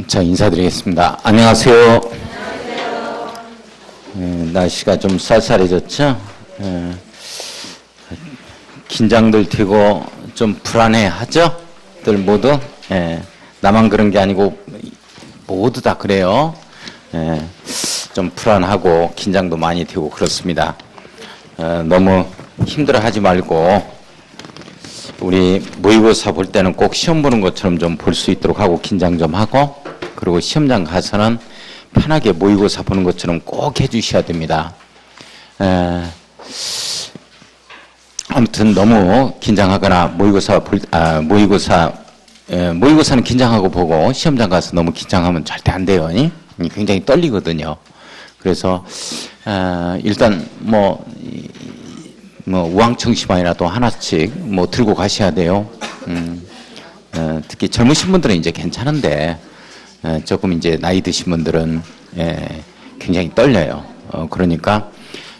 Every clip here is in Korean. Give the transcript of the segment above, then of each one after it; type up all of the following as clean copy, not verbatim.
자, 인사드리겠습니다. 안녕하세요. 날씨가 좀 쌀쌀해졌죠? 긴장들 되고 좀 불안해하죠? 들 모두? 나만 그런 게 아니고 모두 다 그래요. 좀 불안하고 긴장도 많이 되고 그렇습니다. 너무 힘들어하지 말고 우리 모의고사 볼 때는 꼭 시험 보는 것처럼 좀 볼 수 있도록 하고 긴장 좀 하고, 그리고 시험장 가서는 편하게 모의고사 보는 것처럼 꼭 해주셔야 됩니다. 아무튼 너무 긴장하거나 모의고사는 긴장하고 보고 시험장 가서 너무 긴장하면 절대 안 돼요. 굉장히 떨리거든요. 그래서 일단 우황청심환이라도 하나씩 들고 가셔야 돼요. 특히 젊으신 분들은 이제 괜찮은데 조금 이제 나이 드신 분들은 굉장히 떨려요. 그러니까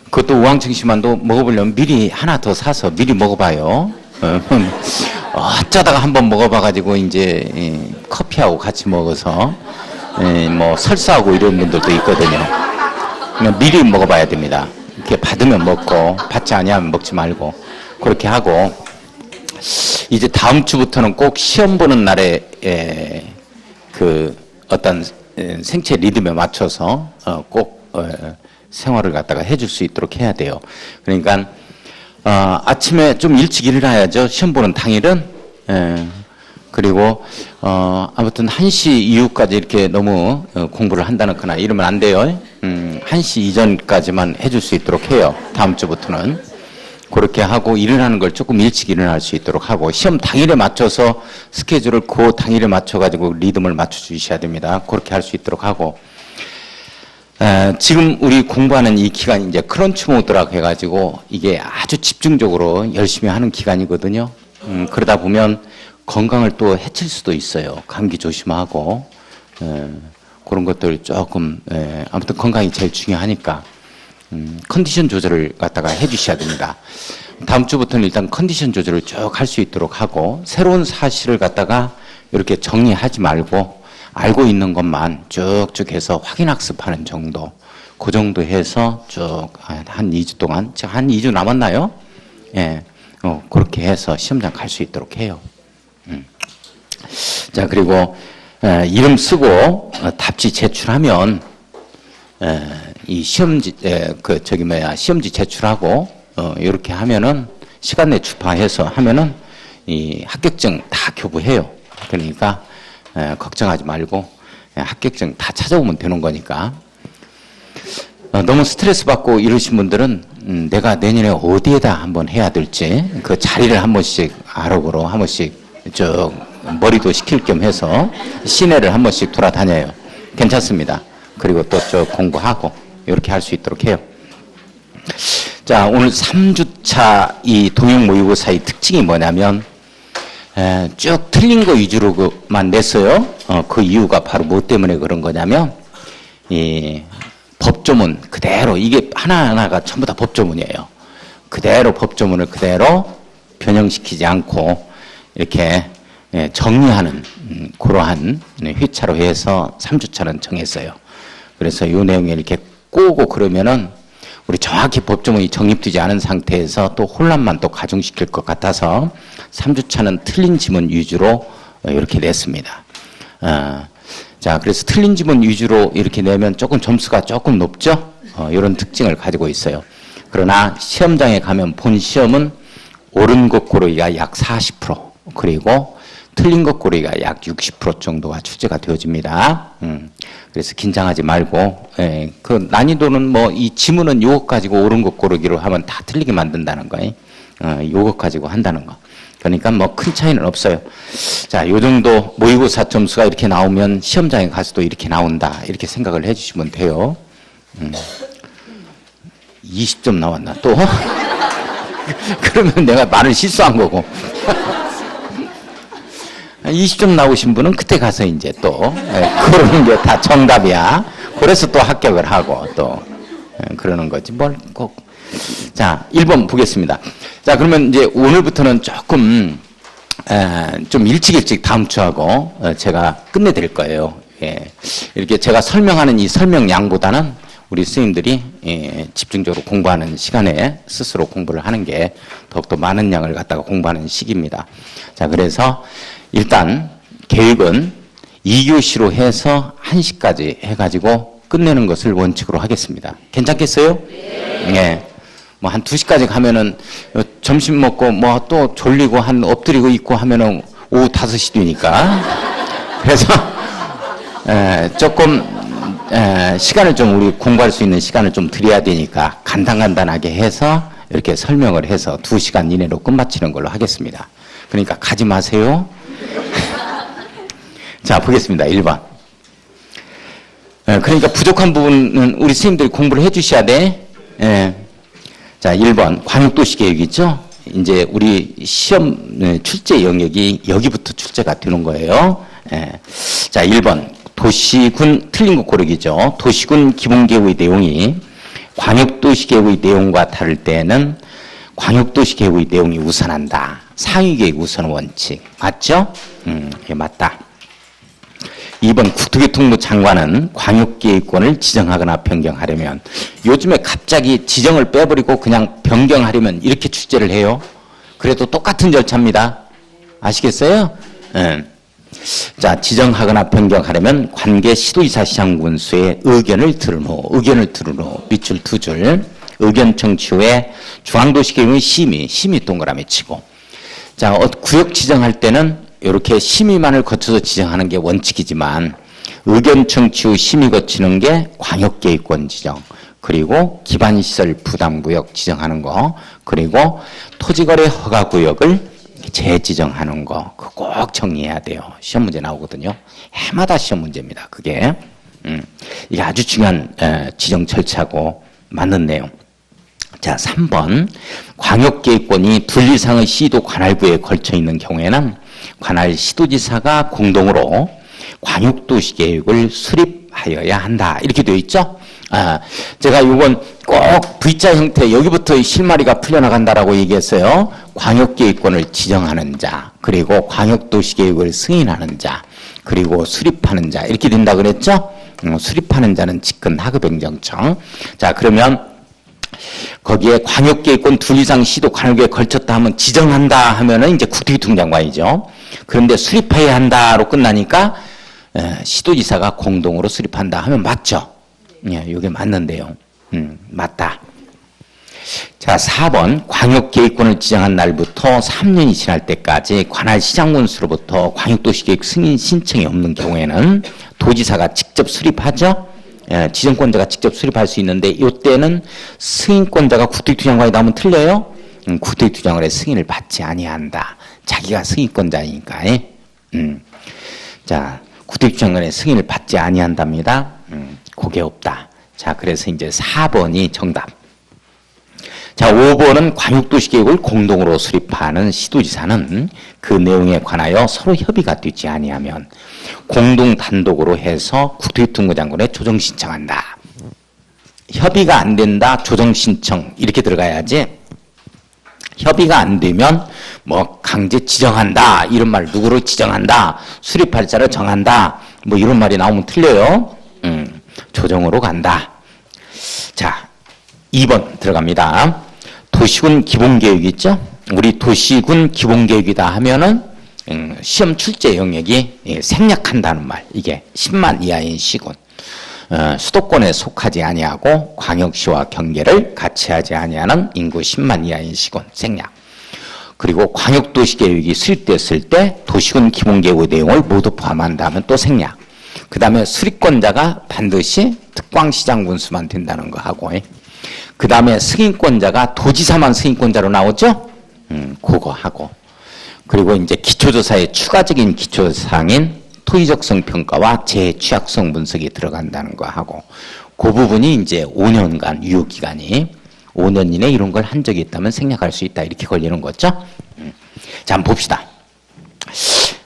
그것도 우황청심환도 먹어보려면 미리 하나 더 사서 미리 먹어봐요. 어쩌다가 한번 먹어봐가지고 이제 커피하고 같이 먹어서 설사하고 이런 분들도 있거든요. 그냥 미리 먹어봐야 됩니다. 이렇게 받으면 먹고 받지 아니하면 먹지 말고 그렇게 하고, 이제 다음 주부터는 꼭 시험 보는 날에 그 어떤 생체 리듬에 맞춰서 꼭 생활을 갖다가 해줄 수 있도록 해야 돼요. 그러니까 아침에 좀 일찍 일어나야죠. 시험 보는 당일은. 그리고 아무튼 1시 이후까지 이렇게 너무 공부를 한다거나 이러면 안 돼요. 1시 이전까지만 해줄 수 있도록 해요. 다음 주부터는. 그렇게 하고 일어나는 걸 조금 일찍 일어날 수 있도록 하고, 시험 당일에 맞춰서 스케줄을 그 당일에 맞춰가지고 리듬을 맞춰주셔야 됩니다. 그렇게 할 수 있도록 하고, 지금 우리 공부하는 이 기간이 이제 크런치 모드라고 해가지고 이게 아주 집중적으로 열심히 하는 기간이거든요. 그러다 보면 건강을 또 해칠 수도 있어요. 감기 조심하고, 그런 것들 조금, 아무튼 건강이 제일 중요하니까, 컨디션 조절을 갖다가 해주셔야 됩니다. 다음 주부터는 일단 컨디션 조절을 쭉 할 수 있도록 하고, 새로운 사실을 갖다가 이렇게 정리하지 말고, 알고 있는 것만 쭉쭉 해서 확인학습하는 정도, 그 정도 해서 쭉 한 2주 동안, 한 2주 남았나요? 그렇게 해서 시험장 갈 수 있도록 해요. 자, 그리고 이름 쓰고 답지 제출하면 이 시험지 시험지 제출하고 이렇게 하면은 시간 내 주파해서 하면은 이 합격증 다 교부해요. 그러니까 걱정하지 말고 합격증 다 찾아오면 되는 거니까. 너무 스트레스 받고 이러신 분들은 내가 내년에 어디에다 한번 해야 될지 그 자리를 한 번씩 아록으로 한 번씩 쭉 머리도 식힐 겸 해서 시내를 한 번씩 돌아다녀요. 괜찮습니다. 그리고 또 쭉 공부하고 이렇게 할 수 있도록 해요. 자, 오늘 3주차 이 동영 모의고사의 특징이 뭐냐면 쭉 틀린 거 위주로만 냈어요. 그 이유가 바로 뭐 때문에 그런 거냐면 이 법조문 그대로, 이게 하나하나가 전부 다 법조문이에요. 그대로 법조문을 그대로 변형시키지 않고 이렇게 정리하는 그러한 회차로 해서 3주차는 정했어요. 그래서 이 내용에 이렇게 꼬고 그러면은 우리 정확히 법조문이 정립되지 않은 상태에서 또 혼란만 또 가중시킬 것 같아서 3주차는 틀린 지문 위주로 이렇게 냈습니다. 자, 그래서 틀린 지문 위주로 이렇게 내면 조금 점수가 조금 높죠? 이런 특징을 가지고 있어요. 그러나 시험장에 가면 본 시험은 옳은 것 고르기가 약 40%, 그리고 틀린 것 고르기가 약 60% 정도가 추제가 되어집니다. 그래서 긴장하지 말고, 그 난이도는 이 지문은 요것 가지고 옳은 것 고르기로 하면 다 틀리게 만든다는 거예요. 요것 가지고 한다는 거. 그러니까 큰 차이는 없어요. 자, 요 정도 모의고사 점수가 이렇게 나오면 시험장에 가서도 이렇게 나온다, 이렇게 생각을 해주시면 돼요. 20점 나왔나 또? 그러면 내가 말을 실수한 거고. 20점 나오신 분은 그때 가서 이제 또 그러는 게 다 정답이야. 그래서 또 합격을 하고 또 그러는 거지 뭘 꼭. 자, 1번 보겠습니다. 자, 그러면 이제 오늘부터는 조금 좀 일찍 다음 주하고 제가 끝내드릴 거예요. 예. 이렇게 제가 설명하는 이 설명량보다는 우리 스님들이 집중적으로 공부하는 시간에 스스로 공부를 하는 게 더욱더 많은 양을 갖다가 공부하는 시기입니다. 자, 그래서 일단 계획은 2교시로 해서 1시까지 해가지고 끝내는 것을 원칙으로 하겠습니다. 괜찮겠어요? 네. 뭐 한 2시까지 가면은 점심 먹고 뭐 또 졸리고 한 엎드리고 있고 하면은 오후 5시 되니까. 그래서 조금 시간을 좀 우리 공부할 수 있는 시간을 좀 드려야 되니까 간단하게 해서 이렇게 설명을 해서 2시간 이내로 끝마치는 걸로 하겠습니다. 그러니까 가지 마세요. 자, 보겠습니다. 1번. 그러니까 부족한 부분은 우리 선생님들이 공부를 해 주셔야 돼. 자, 1번. 광역도시 계획 있죠? 이제 우리 시험 출제 영역이 여기부터 출제가 되는 거예요. 자, 1번. 도시군, 틀린 거 고르기죠. 도시군 기본계획의 내용이 광역도시계획의 내용과 다를 때에는 광역도시계획의 내용이 우선한다. 상위계획 우선 원칙. 맞죠? 예, 맞다. 2번 국토교통부 장관은 광역계획권을 지정하거나 변경하려면 요즘에 갑자기 지정을 빼버리고 그냥 변경하려면 이렇게 출제를 해요. 그래도 똑같은 절차입니다. 아시겠어요? 자, 지정하거나 변경하려면 관계 시도지사 시장군수의 의견을 들은 후 밑줄 2줄 의견 청취 후에 중앙도시계획의 심의 동그라미 치고, 자, 구역 지정할 때는 이렇게 심의만을 거쳐서 지정하는 게 원칙이지만 의견 청취 후 심의 거치는 게 광역계획권 지정, 그리고 기반시설 부담구역 지정하는 거, 그리고 토지거래 허가구역을 재지정하는 거, 그거 꼭 정리해야 돼요. 시험 문제 나오거든요. 해마다 시험 문제입니다. 그게 이게 아주 중요한 지정 절차고 맞는 내용. 자, 3번. 광역계획권이 둘 이상의 시도 관할구에 걸쳐 있는 경우에는 관할 시도지사가 공동으로 광역도시계획을 수립하여야 한다. 이렇게 되어 있죠? 제가 이건 꼭 V자 형태, 여기부터 실마리가 풀려나간다라고 얘기했어요. 광역계획권을 지정하는 자, 그리고 광역도시계획을 승인하는 자, 그리고 수립하는 자, 이렇게 된다 그랬죠? 수립하는 자는 직권하급행정청. 자, 그러면 거기에 광역계획권 둘 이상 시도 관할구에 걸쳤다 하면 지정한다 하면은 이제 국토교통장관이죠. 그런데 수립해야 한다로 끝나니까 시도지사가 공동으로 수립한다 하면 맞죠? 예, 이게 맞는데요. 맞다. 자, 4번. 광역계획권을 지정한 날부터 3년이 지날 때까지 관할 시장군수로부터 광역도시계획 승인 신청이 없는 경우에는 도지사가 직접 수립하죠. 예, 지정권자가 직접 수립할 수 있는데 이때는 승인권자가 국토교통장관이 나오면 틀려요. 국토교통장관의 승인을 받지 아니한다. 자기가 승인권자니까. 자, 국토교통장관의 승인을 받지 아니한답니다. 그게 없다. 자, 그래서 이제 4번이 정답. 자, 5번은 광역도시계획을 공동으로 수립하는 시도지사는 그 내용에 관하여 서로 협의가 되지 아니하면 공동 단독으로 해서 국토교통부 장관에 조정 신청한다. 협의가 안 된다, 조정 신청 이렇게 들어가야지. 협의가 안 되면 뭐 강제 지정한다 이런 말, 누구를 지정한다, 수립할 자를 정한다 뭐 이런 말이 나오면 틀려요. 조정으로 간다. 자, 2번 들어갑니다. 도시군 기본계획 있죠? 우리 도시군 기본계획이다 하면은 시험 출제 영역이 생략한다는 말. 이게 10만 이하인 시군. 수도권에 속하지 아니하고 광역시와 경계를 같이 하지 아니하는 인구 10만 이하인 시군 생략. 그리고 광역도시계획이 수립됐을 때 도시군 기본계획의 내용을 모두 포함한다면 또 생략. 그 다음에 수립권자가 반드시 특광시장군수만 된다는 거 하고, 그 다음에 승인권자가 도지사만 승인권자로 나오죠? 그거 하고, 그리고 이제 기초조사의 추가적인 기초사항인 토의적성 평가와 재취약성 분석이 들어간다는 거 하고, 그 부분이 이제 5년간 유효기간이 5년 이내 이런 걸 한 적이 있다면 생략할 수 있다 이렇게 걸리는 거죠. 자, 한번 봅시다.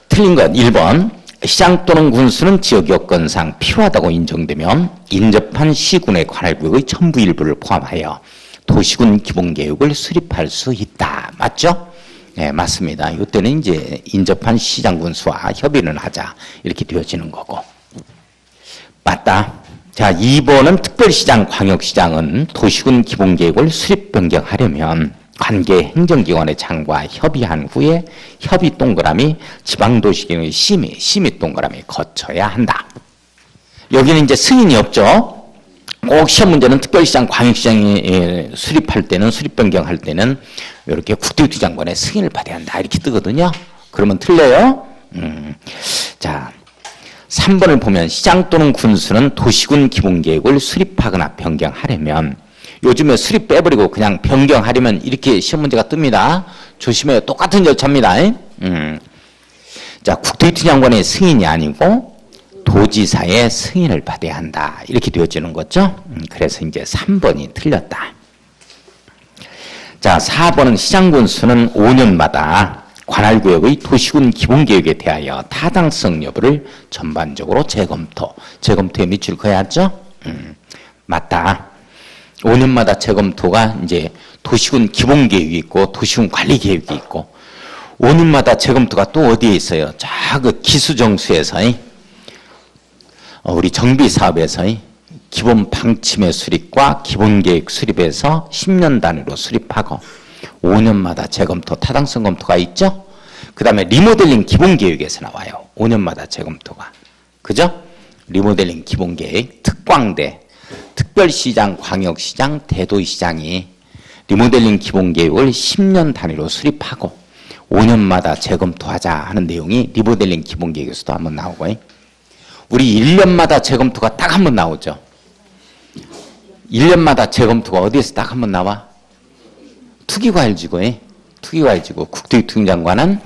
틀린 건 1번. 시장 또는 군수는 지역 여건상 필요하다고 인정되면 인접한 시군의 관할구역의 전부 일부를 포함하여 도시군 기본계획을 수립할 수 있다. 맞죠? 네, 맞습니다. 이때는 이제 인접한 시장 군수와 협의는 하자 이렇게 되어지는 거고. 맞다. 자, 2번은 특별시장, 광역시장은 도시군 기본계획을 수립 변경하려면 관계 행정기관의 장과 협의한 후에 협의 동그라미 지방도시계획의 심의 동그라미 거쳐야 한다. 여기는 이제 승인이 없죠. 꼭 시험 문제는 특별시장, 광역시장이 수립할 때는, 수립 변경할 때는 이렇게 국토교통부 장관의 승인을 받아야 한다. 이렇게 뜨거든요. 그러면 틀려요. 자, 3번을 보면 시장 또는 군수는 도시군 기본계획을 수립하거나 변경하려면, 요즘에 수립 빼버리고 그냥 변경하려면 이렇게 시험 문제가 뜹니다. 조심해요. 똑같은 절차입니다. 자, 국토교통부 장관의 승인이 아니고 도지사의 승인을 받아야 한다. 이렇게 되어지는 거죠. 그래서 이제 3번이 틀렸다. 자, 4번은 시장군수는 5년마다 관할구역의 도시군 기본계획에 대하여 타당성 여부를 전반적으로 재검토에 밑줄 그어야죠. 맞다. 5년마다 재검토가 이제 도시군 기본계획이 있고 도시군 관리계획이 있고, 5년마다 재검토가 또 어디에 있어요? 저 그 기수정수에서 우리 정비사업에서의 기본 방침의 수립과 기본계획 수립에서 10년 단위로 수립하고 5년마다 재검토, 타당성 검토가 있죠? 그 다음에 리모델링 기본계획에서 나와요. 5년마다 재검토가. 그죠? 리모델링 기본계획, 특광대, 특별시장, 광역시장, 대도시장이 리모델링 기본계획을 10년 단위로 수립하고 5년마다 재검토하자 하는 내용이 리모델링 기본계획에서도 한번 나오고, 우리 1년마다 재검토가 딱 한 번 나오죠. 1년마다 재검토가 어디에서 딱 한 번 나와? 투기과열지구, 국토교통부 장관은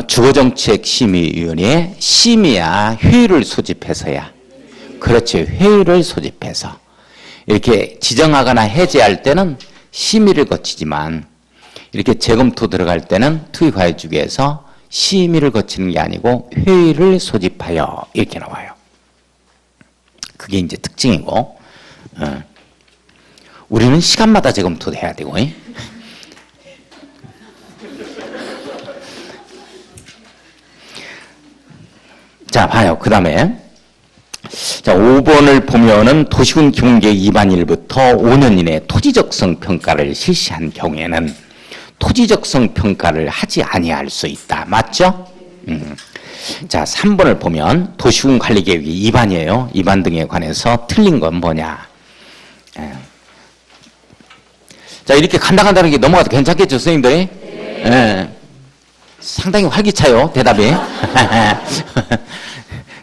주거정책심의위원회에 심의야 회의를 소집해서야, 그렇지, 회의를 소집해서 이렇게 지정하거나 해제할 때는 심의를 거치지만, 이렇게 재검토 들어갈 때는 투기과열지구에서 심의를 거치는 게 아니고 회의를 소집하여 이렇게 나와요. 그게 이제 특징이고, 우리는 시간마다 재검토도 해야 되고. 자, 봐요. 그 다음에 자, 5번을 보면은 도시군 기본계획 위반일부터 5년 이내 토지적성 평가를 실시한 경우에는 토지적성 평가를 하지 아니할 수 있다. 맞죠? 자, 3번을 보면 도시군 관리계획이 위반이에요. 위반 등에 관해서 틀린 건 뭐냐? 자, 이렇게 간당간당한 게 넘어가도 괜찮겠죠, 선생님들이? 상당히 활기차요, 대답이.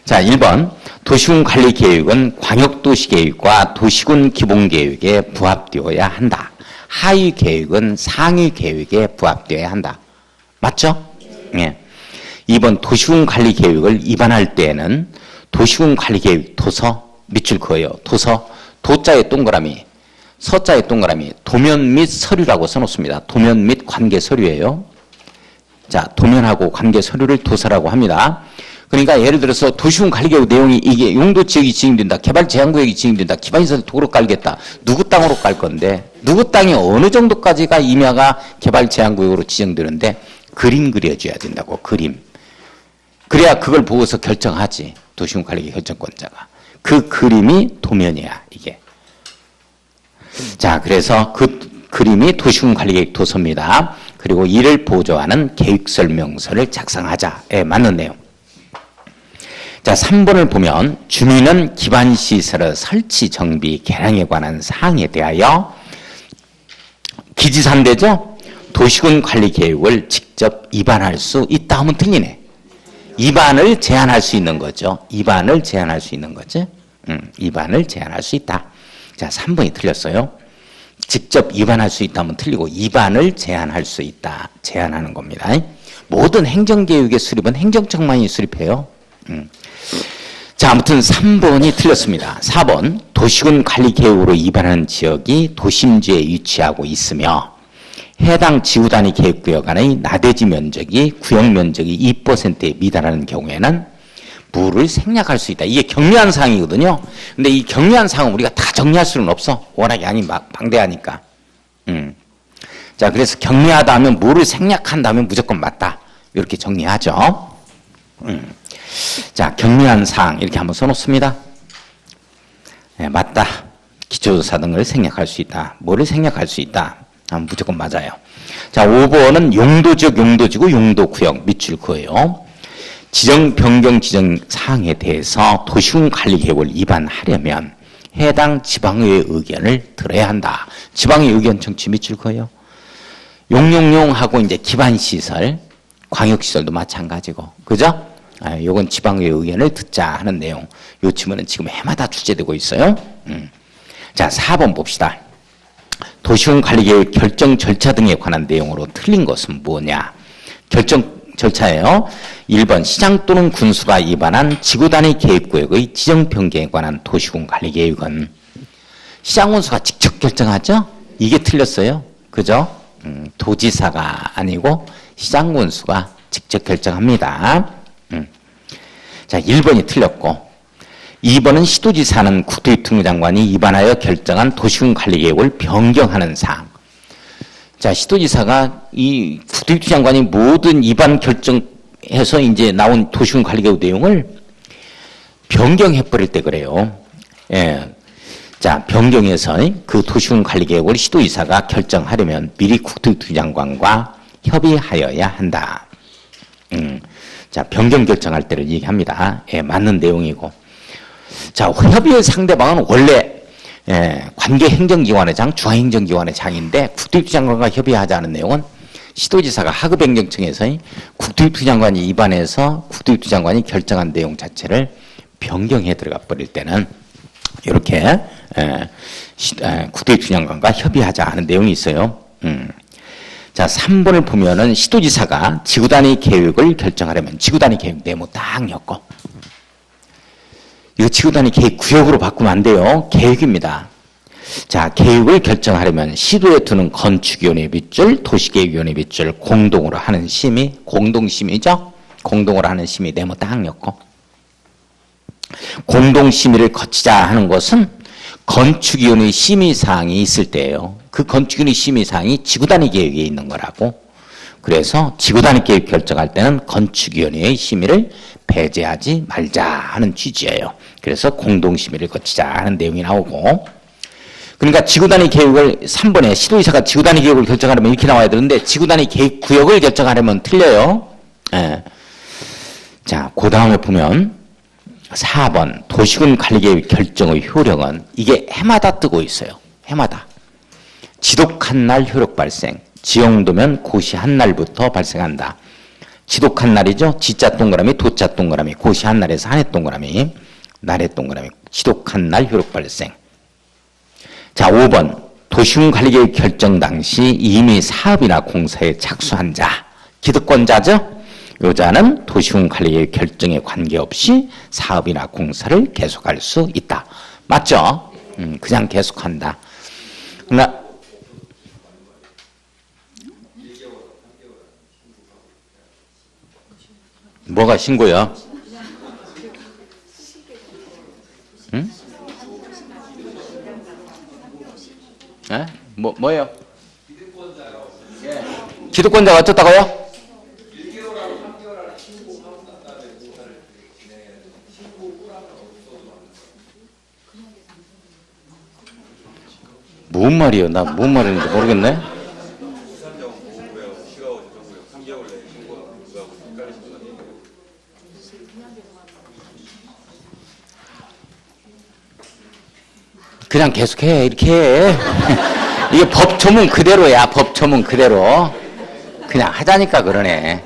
자, 1번. 도시군 관리계획은 광역도시계획과 도시군 기본계획에 부합되어야 한다. 하위 계획은 상위 계획에 부합되어야 한다. 맞죠? 예. 2번 도시군 관리 계획을 위반할 때에는 도시군 관리 계획 도서 밑줄 그어요. 도서, 도자의 동그라미, 서자의 동그라미, 도면 및 서류라고 써놓습니다. 도면 및 관계 서류예요. 자, 도면하고 관계 서류를 도서라고 합니다. 그러니까 예를 들어서 도시군 관리계획 내용이 이게 용도지역이 지정된다, 개발제한구역이 지정된다, 기반시설 도로 깔겠다. 누구 땅으로 깔 건데, 누구 땅이 어느 정도까지가 임야가 개발제한구역으로 지정되는데 그림 그려줘야 된다고, 그림. 그래야 그걸 보고서 결정하지, 도시군 관리계획 결정권자가. 그 그림이 도면이야, 이게. 자, 그래서 그 그림이 도시군 관리계획 도서입니다. 그리고 이를 보조하는 계획설명서를 작성하자에 맞는 내용. 자, 3번을 보면 주민은 기반시설의 설치, 정비, 개량에 관한 사항에 대하여 기지산대죠? 도시군 관리계획을 직접 위반할 수 있다 하면 틀리네. 위반을 제한할 수 있는 거죠. 위반을 제한할 수 있는 거지. 위반을 제한할 수 있다. 자, 3번이 틀렸어요. 직접 위반할 수 있다 하면 틀리고, 위반을 제한할 수 있다. 제한하는 겁니다. 모든 행정계획의 수립은 행정청만이 수립해요. 자, 아무튼 3번이 틀렸습니다. 4번, 도시군 관리계획으로 위반하는 지역이 도심지에 위치하고 있으며 해당 지구단위 계획구역 안의 나대지 면적이 구역 면적이 2%에 미달하는 경우에는 물을 생략할 수 있다. 이게 경미한 사항이거든요. 근데 이 경미한 사항은 우리가 다 정리할 수는 없어. 워낙 양이 막 방대하니까. 자, 그래서 경미하다 하면 물을 생략한다면 무조건 맞다. 이렇게 정리하죠. 자, 경미한 사항 이렇게 한번 써놓습니다. 맞다. 기초조사 등을 생략할 수 있다. 뭐를 생략할 수 있다. 무조건 맞아요. 자, 5번은 용도지역, 용도지구, 용도구역 밑줄 그어요. 지정 변경 지정 사항에 대해서 도시군 관리 계획을 위반하려면 해당 지방의회 의견을 들어야 한다. 지방의 의견 청취 밑줄 그어요. 용용용하고 이제 기반시설, 광역시설도 마찬가지고, 그죠? 요건 지방의 의견을 듣자 하는 내용. 요 지문은 지금 해마다 출제되고 있어요. 자, 4번 봅시다. 도시군 관리계획 결정 절차 등에 관한 내용으로 틀린 것은 뭐냐? 결정 절차예요. 1번 시장 또는 군수가 위반한 지구단위 계획구역의 지정 변경에 관한 도시군 관리계획은 시장 군수가 직접 결정하죠? 이게 틀렸어요. 그죠? 도지사가 아니고 시장 군수가 직접 결정합니다. 자, 1번이 틀렸고 2번은 시도지사는 국토교통부 장관이 위반하여 결정한 도시군 관리계획을 변경하는 사항. 자, 시도지사가 이 국토교통부 장관이 모든 위반 결정해서 이제 나온 도시군 관리계획 내용을 변경해버릴 때 그래요. 예. 자, 변경해서 그 도시군 관리계획을 시도지사가 결정하려면 미리 국토교통부 장관과 협의하여야 한다. 자, 변경 결정할 때를 얘기합니다. 예, 맞는 내용이고. 자, 협의의 상대방은 원래 관계 행정기관의 장, 중앙행정기관의 장인데 국토교통부 장관과 협의하자는 내용은 시도지사가 하급행정청에서 국토교통부 장관이 위반해서 국토교통부 장관이 결정한 내용 자체를 변경해 들어가 버릴 때는 이렇게 국토교통부 장관과 협의하자 하는 내용이 있어요. 자, 3번을 보면은 시도지사가 지구단위 계획을 결정하려면 지구단위 계획 네모 딱 엮고 이거 지구단위 계획 구역으로 바꾸면 안 돼요. 계획입니다. 자, 계획을 결정하려면 시도에 두는 건축위원회 밑줄, 도시계획위원회 밑줄 공동으로 하는 심의, 공동심의죠? 공동으로 하는 심의 네모 딱 엮고 공동심의를 거치자 하는 것은 건축위원회 심의사항이 있을 때예요. 그 건축위원회 심의사항이 지구단위 계획에 있는 거라고. 그래서 지구단위 계획 결정할 때는 건축위원회의 심의를 배제하지 말자 하는 취지예요. 그래서 공동심의를 거치자 하는 내용이 나오고, 그러니까 지구단위 계획을 3번에 시도지사가 지구단위 계획을 결정하려면 이렇게 나와야 되는데 지구단위 계획 구역을 결정하려면 틀려요. 예. 자, 그 다음에 보면 4번 도시군 관리계획 결정의 효력은 이게 해마다 뜨고 있어요. 해마다. 지독한 날 효력 발생. 지용도면 고시 한 날부터 발생한다. 지독한 날이죠. 지자 동그라미, 도자 동그라미, 고시 한 날에서 한 해 동그라미, 날해 동그라미, 지독한 날 효력 발생. 자, 5번 도시군 관리계획 결정 당시 이미 사업이나 공사에 착수한 자, 기득권자죠. 요 자는 도시군 관리계획 결정에 관계없이 사업이나 공사를 계속할 수 있다. 맞죠? 그냥 계속한다. 그러나 뭐가 신고야? 응? 에? 뭐예요? 기득권자가 어쩌다고요? 뭔 말이에요? 나 뭔 말인지 모르겠네. 그냥 계속해. 이렇게 해. 이게 법조문 그대로야. 법조문 그대로. 그냥 하자니까 그러네.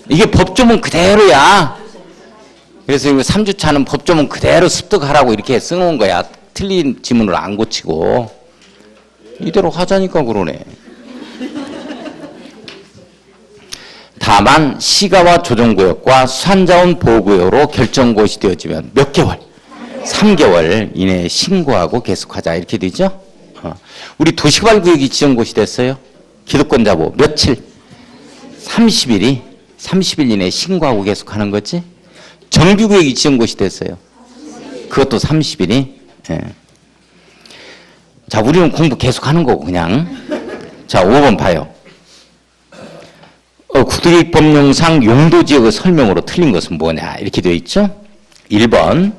이게 법조문 그대로야. 그래서 이거 3주차는 법조문 그대로 습득하라고 이렇게 써놓은 거야. 틀린 지문을 안 고치고. 이대로 하자니까 그러네. 다만 시가와 조정구역과 수산자원 보호구역으로 결정고시 되어지면 몇 개월? 3개월 이내에 신고하고 계속하자 이렇게 되죠. 우리 도시개발구역이 지정고시 됐어요. 기득권자 뭐 며칠? 30일 이내에 신고하고 계속하는 거지. 정비구역이 지정고시 됐어요. 그것도 30일이. 예. 자, 우리는 공부 계속하는 거고 그냥. 자, 5번 봐요. 국토계획법령상 용도지역의 설명으로 틀린 것은 뭐냐 이렇게 되어 있죠. 1번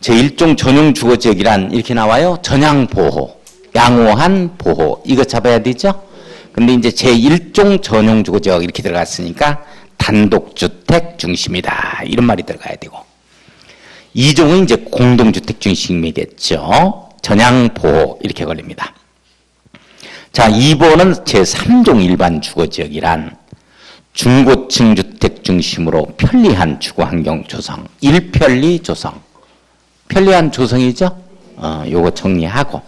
제1종 전용 주거지역이란 이렇게 나와요. 전향보호, 양호한 보호 이거 잡아야 되죠. 근데 이제 제1종 전용 주거지역 이렇게 들어갔으니까 단독주택 중심이다 이런 말이 들어가야 되고 2종은 이제 공동주택 중심이겠죠. 전향보호 이렇게 걸립니다. 자, 2번은 제3종 일반 주거지역이란 중고층 주택 중심으로 편리한 주거환경 조성, 일편리 조성. 편리한 조성이죠? 요거 정리하고.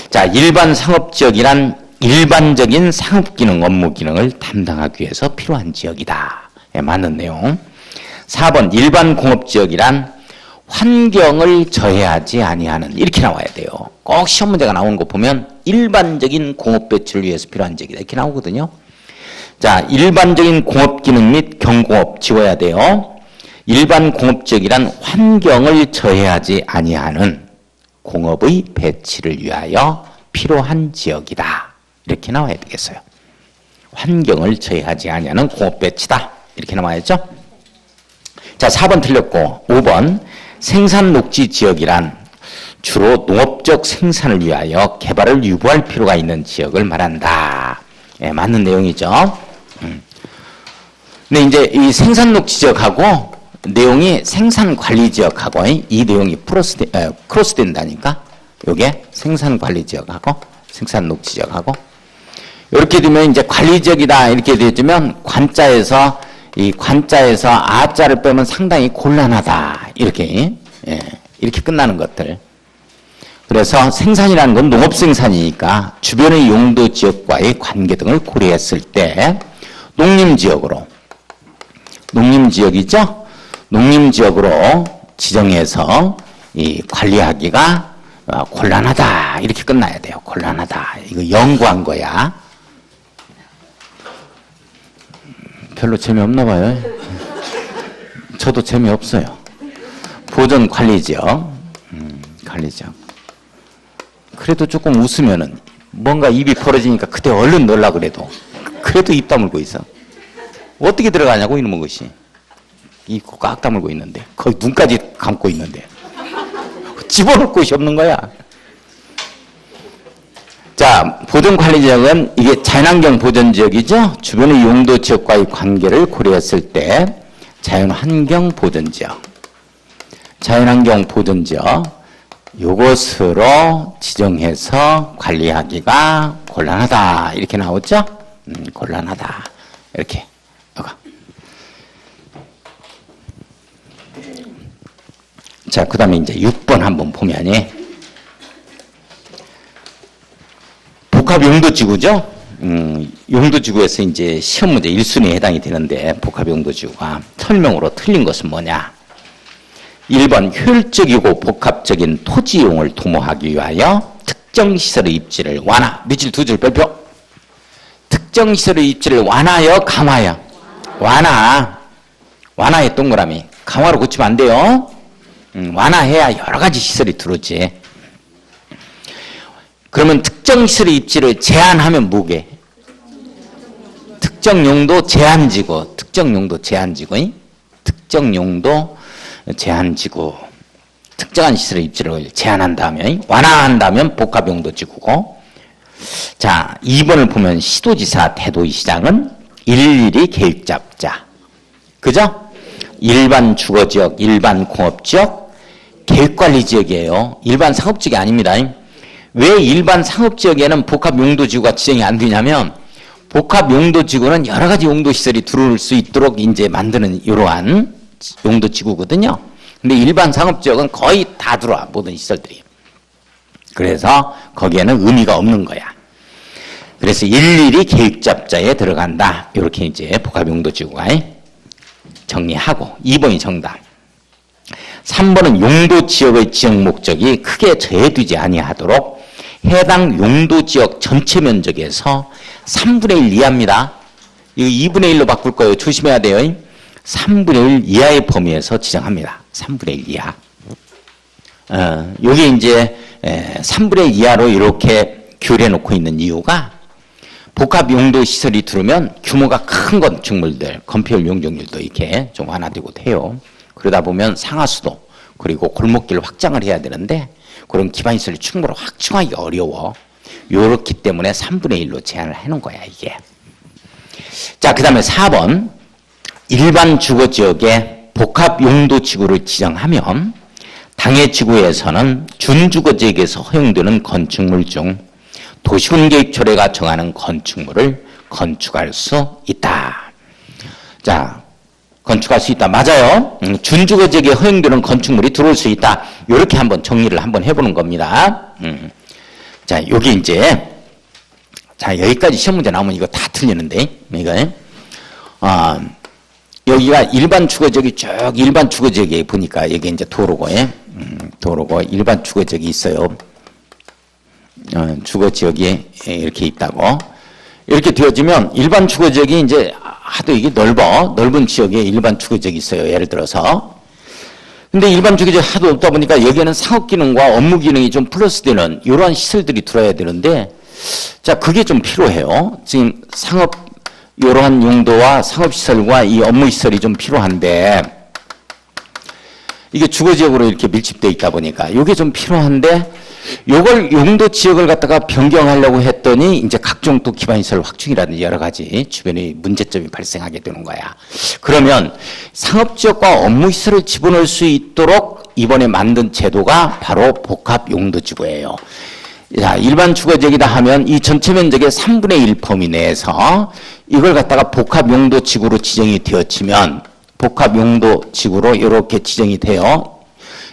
자, 일반 상업지역이란 일반적인 상업기능, 업무기능을 담당하기 위해서 필요한 지역이다. 예, 맞는 내용. 4번 일반 공업지역이란 환경을 저해하지 아니하는 이렇게 나와야 돼요. 꼭 시험 문제가 나오는 거 보면 일반적인 공업 배출을 위해서 필요한 지역이다 이렇게 나오거든요. 자, 일반적인 공업기능 및 경공업 지워야 돼요. 일반 공업지역이란 환경을 저해하지 아니하는 공업의 배치를 위하여 필요한 지역이다. 이렇게 나와야 되겠어요. 환경을 저해하지 아니하는 공업 배치다. 이렇게 나와야죠. 자, 4번 틀렸고 5번 생산 녹지 지역이란 주로 농업적 생산을 위하여 개발을 유보할 필요가 있는 지역을 말한다. 예, 맞는 내용이죠. 근데 이제 이 생산 녹지 지역하고 내용이 생산 관리 지역하고 이 내용이 크로스 된다니까. 요게 생산 관리 지역하고 생산 녹지 지역하고 이렇게 되면 이제 관리 지역이다 이렇게 되면 관자에서 이 관자에서 아자를 빼면 상당히 곤란하다 이렇게 예, 이렇게 끝나는 것들. 그래서 생산이라는 건 농업 생산이니까 주변의 용도 지역과의 관계 등을 고려했을 때 농림지역으로 농림지역이죠. 농림지역으로 지정해서 이 관리하기가 곤란하다 이렇게 끝나야 돼요. 곤란하다 이거 연구한 거야. 별로 재미없나 봐요. 저도 재미없어요. 보존 관리지역 관리지역 그래도 조금 웃으면은 뭔가 입이 벌어지니까 그때 얼른 넣으려고 그래도 입 다물고 있어. 어떻게 들어가냐고 이놈의 것이. 입 꽉 다물고 있는데 거의 눈까지 감고 있는데 집어넣을 곳이 없는 거야. 자, 보존관리지역은 이게 자연환경 보존지역이죠. 주변의 용도 지역과의 관계를 고려했을 때 자연환경 보존지역 자연환경 보존지역 요것으로 지정해서 관리하기가 곤란하다 이렇게 나오죠. 곤란하다 이렇게 요거. 자, 그 다음에 이제 6번 한번 보면이 복합용도지구죠. 용도지구에서 이제 시험 문제 1순위에 해당이 되는데 복합용도지구가 설명으로 틀린 것은 뭐냐. 1번 효율적이고 복합적인 토지 이용을 도모하기 위하여 특정 시설의 입지를 완화. 밑줄 두 줄 별표. 특정 시설의 입지를 완화하여 강화하여. 완화에 동그라미. 강화로 고치면 안 돼요. 완화해야 여러 가지 시설이 들어오지. 그러면 특정 시설의 입지를 제한하면 뭐게? 특정 용도 제한지구. 특정 용도 제한지구. 특정 용도 제한지구. 특정한 시설의 입지를 제한한다면, 완화한다면 복합용도지구고. 자, 2번을 보면 시도지사, 대도시장은 일일이 계획 잡자. 그죠? 일반 주거지역, 일반 공업지역, 계획관리지역이에요. 일반 상업지역이 아닙니다. 왜 일반 상업지역에는 복합용도지구가 지정이 안 되냐면 복합용도지구는 여러 가지 용도시설이 들어올 수 있도록 이제 만드는 이러한 용도지구거든요. 근데 일반 상업지역은 거의 다 들어와, 모든 시설들이. 그래서 거기에는 의미가 없는 거야. 그래서 일일이 계획잡자에 들어간다. 이렇게 이제 복합용도지구가 정리하고 2번이 정답. 3번은 용도지역의 지역 목적이 크게 저해되지 아니하도록 해당 용도지역 전체 면적에서 3분의 1 이하입니다. 이거 2분의 1로 바꿀 거예요. 조심해야 돼요. 3분의 1 이하의 범위에서 지정합니다. 3분의 1 이하. 여기 이제 3분의 1 이하로 이렇게 규율해 놓고 있는 이유가 복합용도시설이 들어오면 규모가 큰 건축물들, 건폐율 용적률도 이렇게 좀 완화되고 해요. 그러다 보면 상하수도, 그리고 골목길 확장을 해야 되는데 그런 기반시설이 충분히 확충하기 어려워. 요렇기 때문에 3분의 1로 제한을 해놓은 거야, 이게. 자, 그 다음에 4번. 일반 주거지역에 복합용도지구를 지정하면 당해지구에서는 준주거지역에서 허용되는 건축물 중 도시군계획조례가 정하는 건축물을 건축할 수 있다. 자, 건축할 수 있다. 맞아요. 준주거지역에 허용되는 건축물이 들어올 수 있다. 이렇게 한번 정리를 한번 해보는 겁니다. 자, 여기 이제, 자, 여기까지 시험 문제 나오면 이거 다 틀리는데, 이거, 여기가 일반 주거지역이 쭉 일반 주거지역에 보니까 여기 이제 도로고에, 도로고 일반 주거지역이 있어요. 주거지역이 이렇게 있다고. 이렇게 되어지면 일반 주거지역이 이제 하도 이게 넓은 지역에 일반 주거지역이 있어요. 예를 들어서. 근데 일반 주거지역이 하도 없다 보니까 여기에는 상업 기능과 업무 기능이 좀 플러스되는 이러한 시설들이 들어야 되는데, 자, 그게 좀 필요해요. 지금 이러한 용도와 상업시설과 이 업무시설이 좀 필요한데, 이게 주거지역으로 이렇게 밀집되어 있다 보니까 이게 좀 필요한데, 요걸 용도 지역을 갖다가 변경하려고 했더니 이제 각종 또 기반시설 확충이라든지 여러 가지 주변에 문제점이 발생하게 되는 거야. 그러면 상업지역과 업무시설을 집어넣을 수 있도록 이번에 만든 제도가 바로 복합용도지구예요. 자, 일반 주거지역이다 하면 이 전체 면적의 3분의 1 범위 내에서 이걸 갖다가 복합용도지구로 지정이 되어지면 복합용도지구로 이렇게 지정이 돼요.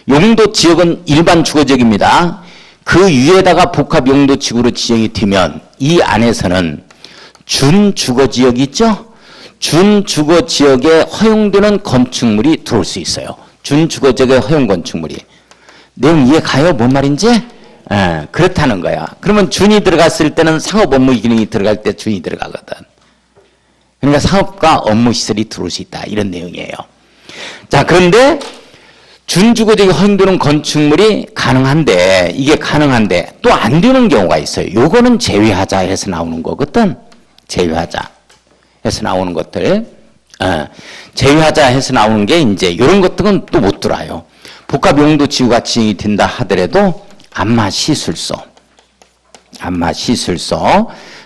용도지역은 일반 주거지역입니다. 그 위에다가 복합용도지구로 지정이 되면 이 안에서는 준주거지역이 있죠? 준주거지역에 허용되는 건축물이 들어올 수 있어요. 준주거지역에 허용 건축물이. 내용 이해 가요? 뭔 말인지? 그렇다는 거야. 그러면 준이 들어갔을 때는 상업 업무 기능이 들어갈 때 준이 들어가거든. 그러니까 상업과 업무 시설이 들어올 수 있다. 이런 내용이에요. 자, 그런데 준주거지역에 허용되는 건축물이 가능한데, 이게 가능한데 또 안 되는 경우가 있어요. 요거는 제외하자 해서 나오는 거거든. 제외하자 해서 나오는 것들. 제외하자 해서 나오는 게 이제 이런 것들은 또 못 들어요. 복합용도지구가 지정이 된다 하더라도 안마시술소,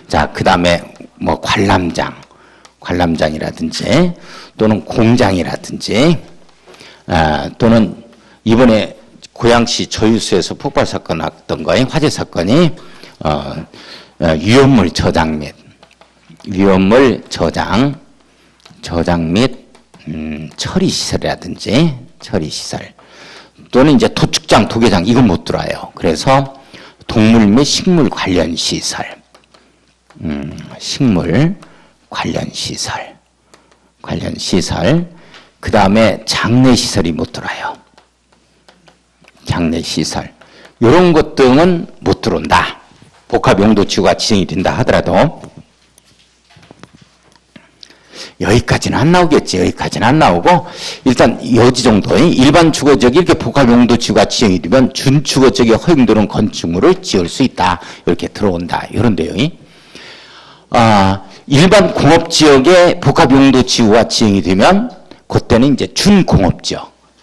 자, 그 다음에 뭐 관람장이라든지 또는 공장이라든지, 또는 이번에 고양시 저유수에서 폭발 사건 났던 거에 화재 사건이 위험물 저장 및 처리 시설이라든지 처리 시설, 또는 이제 도축장, 도계장, 이건 못 들어와요. 그래서 동물 및 식물 관련 시설, 그 다음에 장례시설이 못 들어와요. 장례시설. 이런 것 등은 못 들어온다. 복합용도지구가 지정이 된다 하더라도. 여기까지는 안 나오겠지. 여기까지는 안 나오고, 일단 여지 정도의 일반 주거지역이 이렇게 복합용도지구가 지정이 되면 준주거지역에 허용되는 건축물을 지을 수 있다. 이렇게 들어온다. 이런 내용이. 일반 공업지역에 복합용도지구가 지정이 되면 그때는 이제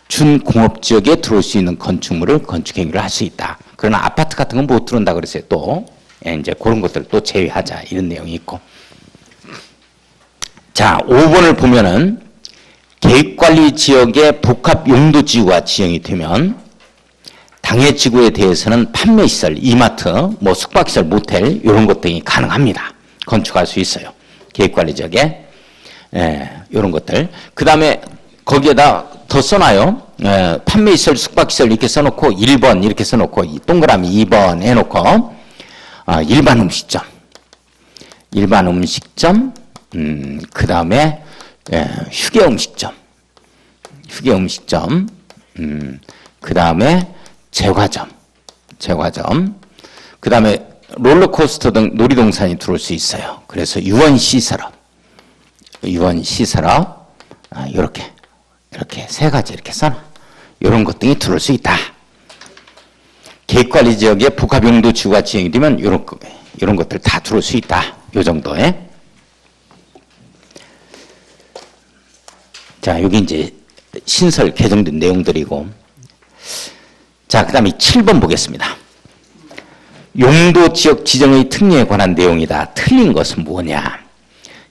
준공업지역에 들어올 수 있는 건축물을 건축행위를 할 수 있다. 그러나 아파트 같은 건 못 들어온다 그랬어요. 또 이제 그런 것들을 또 제외하자 이런 내용이 있고. 자, 5번을 보면은 계획관리지역에 복합용도지구가 지정이 되면 당해지구에 대해서는 판매시설, 이마트, 뭐 숙박시설, 모텔 이런 것 등이 가능합니다. 건축할 수 있어요. 계획관리지역에. 이런 것들. 그 다음에 거기에다 더 써놔요. 판매시설, 숙박시설 이렇게 써놓고 1번 이렇게 써놓고 동그라미 2번 해놓고 일반 음식점, 그 다음에 휴게 음식점, 그 다음에 제과점, 그 다음에 롤러코스터 등 놀이동산이 들어올 수 있어요. 그래서 유원시설업, 이렇게 세 가지 이렇게 써놔. 이런 것 등이 들어올 수 있다. 계획관리지역에 복합용도지구가 지정이 되면 이런 것들 다 들어올 수 있다. 이 정도에. 자, 여기 이제 신설 개정된 내용들이고, 자, 그 다음에 7번 보겠습니다. 용도 지역 지정의 특례에 관한 내용이다. 틀린 것은 뭐냐?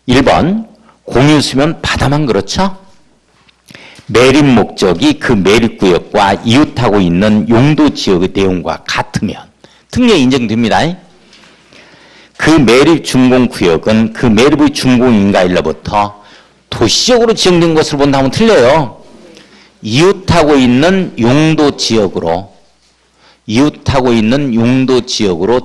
1번 공유수면 바다만 그렇죠? 매립 목적이 그 매립구역과 이웃하고 있는 용도 지역의 내용과 같으면 특례 인정됩니다. 그 매립 준공구역은 그 매립의 준공인가일로부터 도시적으로 지정된 것으로 본다면 틀려요. 이웃하고 있는 용도 지역으로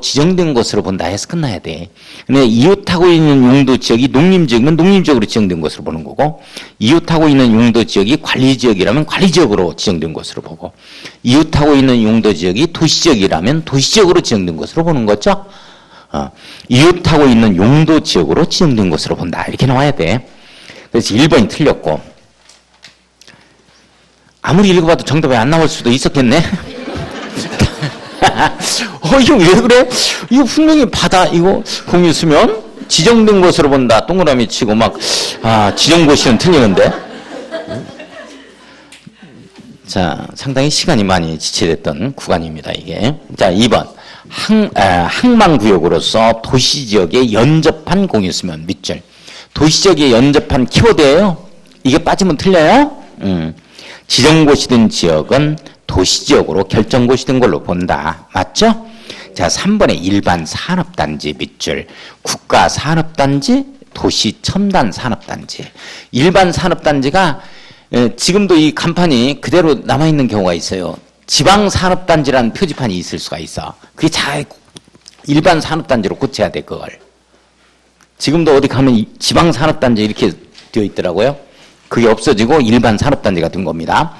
지정된 것으로 본다 해서 끝나야 돼. 근데 이웃하고 있는 용도 지역이 농림지역이면 농림지역으로 지정된 것으로 보는 거고, 이웃하고 있는 용도 지역이 관리지역이라면 관리지역으로 지정된 것으로 보고, 이웃하고 있는 용도 지역이 도시지역이라면 도시지역으로 지정된 것으로 보는 거죠. 이웃하고 있는 용도 지역으로 지정된 것으로 본다. 이렇게 나와야 돼. 그래서 1번이 틀렸고, 아무리 읽어봐도 정답이 안 나올 수도 있었겠네. 이거 왜 그래? 이거 분명히 바다, 이거 공유수면 지정된 것으로 본다. 동그라미 치고 지정고시는 틀리는데. 자, 상당히 시간이 많이 지체됐던 구간입니다, 이게. 자, 2번. 항만구역으로서 도시지역에 연접한 공유수면 밑줄. 도시지역에 연접한 키워드예요. 이게 빠지면 틀려요. 지정고시된 지역은 도시지역으로 결정고시된 걸로 본다. 맞죠? 자, 3번에 일반 산업단지 밑줄. 국가산업단지, 도시첨단산업단지. 일반 산업단지가 지금도 이 간판이 그대로 남아있는 경우가 있어요. 지방산업단지라는 표지판이 있을 수가 있어. 그게 잘 일반 산업단지로 고쳐야 돼, 그걸. 지금도 어디 가면 지방산업단지 이렇게 되어 있더라고요. 그게 없어지고 일반 산업단지가 된 겁니다.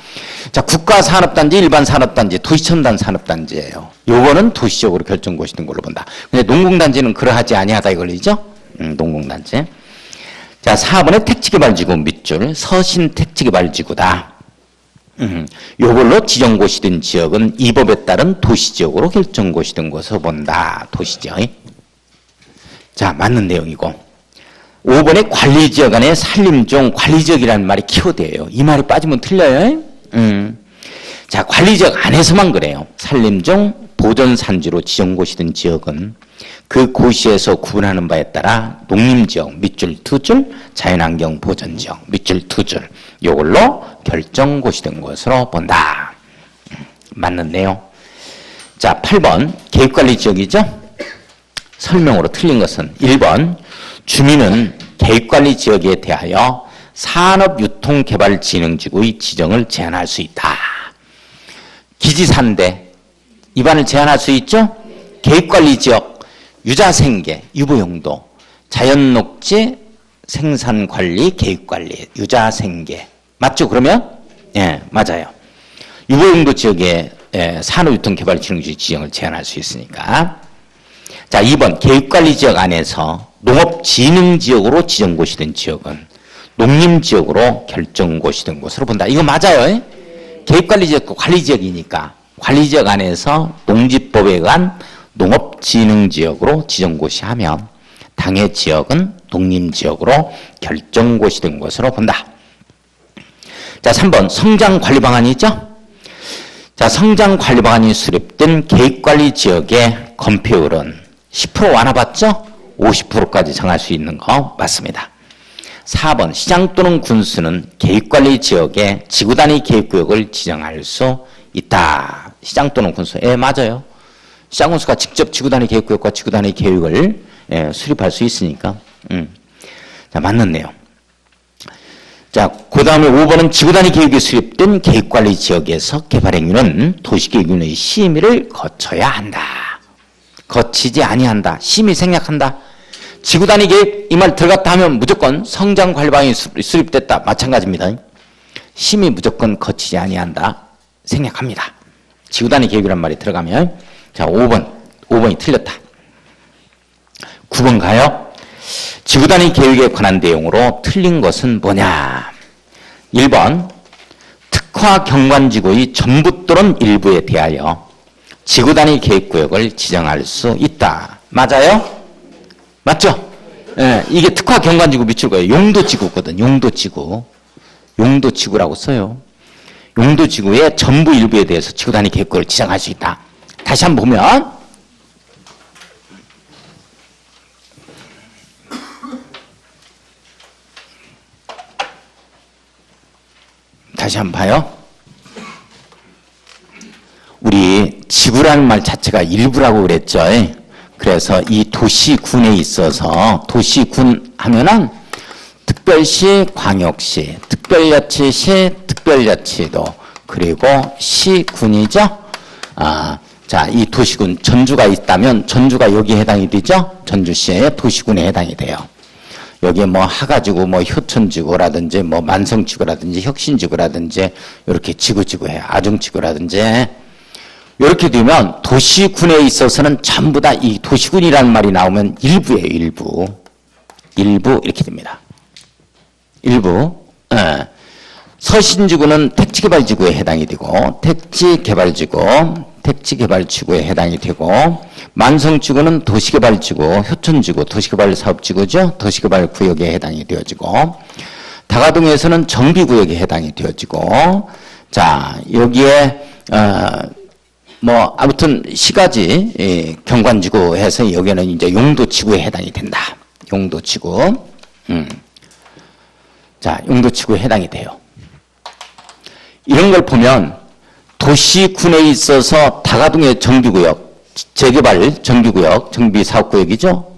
자, 국가산업단지, 일반 산업단지, 도시첨단 산업단지예요. 요거는 도시적으로 결정고시 된 걸로 본다. 근데 농공단지는 그러하지 아니하다 이걸리죠? 농공단지. 자, 4번에 택지개발지구 밑줄, 서신 택지개발지구다. 요걸로 지정고시 된 지역은 이 법에 따른 도시지역으로 결정고시 된 것으로 본다. 도시지역. 자, 맞는 내용이고. 5번에 관리지역 안에 산림종 관리지역이라는 말이 키워드예요. 이 말이 빠지면 틀려요. 자, 관리지역 안에서만 그래요. 산림종 보전산지로 지정고시된 지역은 그 고시에서 구분하는 바에 따라 농림지역 밑줄 2줄, 자연환경 보전지역 밑줄 2줄 요걸로 결정고시된 것으로 본다. 맞는데요. 자, 8번 계획관리지역이죠. 설명으로 틀린 것은 1번 주민은 계획관리지역에 대하여 산업유통개발진흥지구의 지정을 제한할 수 있다. 기지산대 입안을 제한할 수 있죠. 계획관리지역 유자생계 유보용도 자연녹지 생산관리 계획관리 유자생계 맞죠? 그러면 예, 맞아요. 유보용도 지역에 산업유통개발진흥지구 지정을 제한할 수 있으니까. 자, 2번 계획관리지역 안에서 농업진흥지역으로 지정고시된 지역은 농림지역으로 결정고시된 것으로 본다. 이거 맞아요. 계획관리지역도 관리지역이니까 관리지역 안에서 농지법에 의한 농업진흥지역으로 지정고시하면 당해 지역은 농림지역으로 결정고시된 것으로 본다. 자, 3번 성장관리방안이 있죠. 자, 성장관리방안이 수립된 계획관리지역의 건폐율은 10% 완화받죠? 50%까지 정할 수 있는 거 맞습니다. 4번 시장 또는 군수는 계획관리지역에 지구단위 계획구역을 지정할 수 있다. 시장 또는 군수. 예, 맞아요. 시장 군수가 직접 지구단위 계획구역과 지구단위 계획을 수립할 수 있으니까. 자, 맞는 내용. 자, 그 다음에 5번은 지구단위 계획이 수립된 계획관리지역에서 개발행위는 도시계획위원회의 심의를 거쳐야 한다. 거치지 아니한다. 심의 생략한다. 지구단위 계획 이 말 들어갔다 하면 무조건 성장관리방안이 수립됐다. 마찬가지입니다. 심의 무조건 거치지 아니한다. 생략합니다. 지구단위 계획이란 말이 들어가면. 자, 5번이 틀렸다. 9번 가요. 지구단위 계획에 관한 내용으로 틀린 것은 뭐냐. 1번 특화 경관지구의 전부 또는 일부에 대하여 지구단위 계획구역을 지정할 수 있다. 맞아요? 맞죠? 예, 이게 특화 경관지구 밑줄 거예요. 용도지구거든. 용도지구. 용도지구라고 써요. 용도지구의 전부 일부에 대해서 지구단위 계획을 지정할 수 있다. 다시 한번 보면 다시 한번 봐요. 우리 지구라는 말 자체가 일부라고 그랬죠. 그래서 이 도시군에 있어서 도시군 하면은 특별시, 광역시, 특별자치시, 특별자치도, 그리고 시군이죠. 자, 이 도시군, 전주가 있다면 전주가 여기에 해당이 되죠. 전주시의 도시군에 해당이 돼요. 여기에 뭐 하가지구, 뭐 효천지구라든지, 뭐 만성지구라든지, 혁신지구라든지, 이렇게 지구해요. 아중지구라든지. 이렇게 되면 도시군에 있어서는 전부 다 이 도시군이라는 말이 나오면 일부예요, 일부. 일부, 이렇게 됩니다. 일부. 예. 서신지구는 택지개발지구에 해당이 되고, 택지개발지구에 해당이 되고, 만성지구는 도시개발지구, 효천지구, 도시개발사업지구죠. 도시개발구역에 해당이 되어지고, 다가동에서는 정비구역에 해당이 되어지고, 자, 여기에, 뭐, 아무튼, 시가지, 경관지구 해서 여기는 이제 용도지구에 해당이 된다. 용도지구. 자, 용도지구에 해당이 돼요. 이런 걸 보면, 도시군에 있어서 다가동의 정비구역, 재개발 정비구역, 정비사업구역이죠.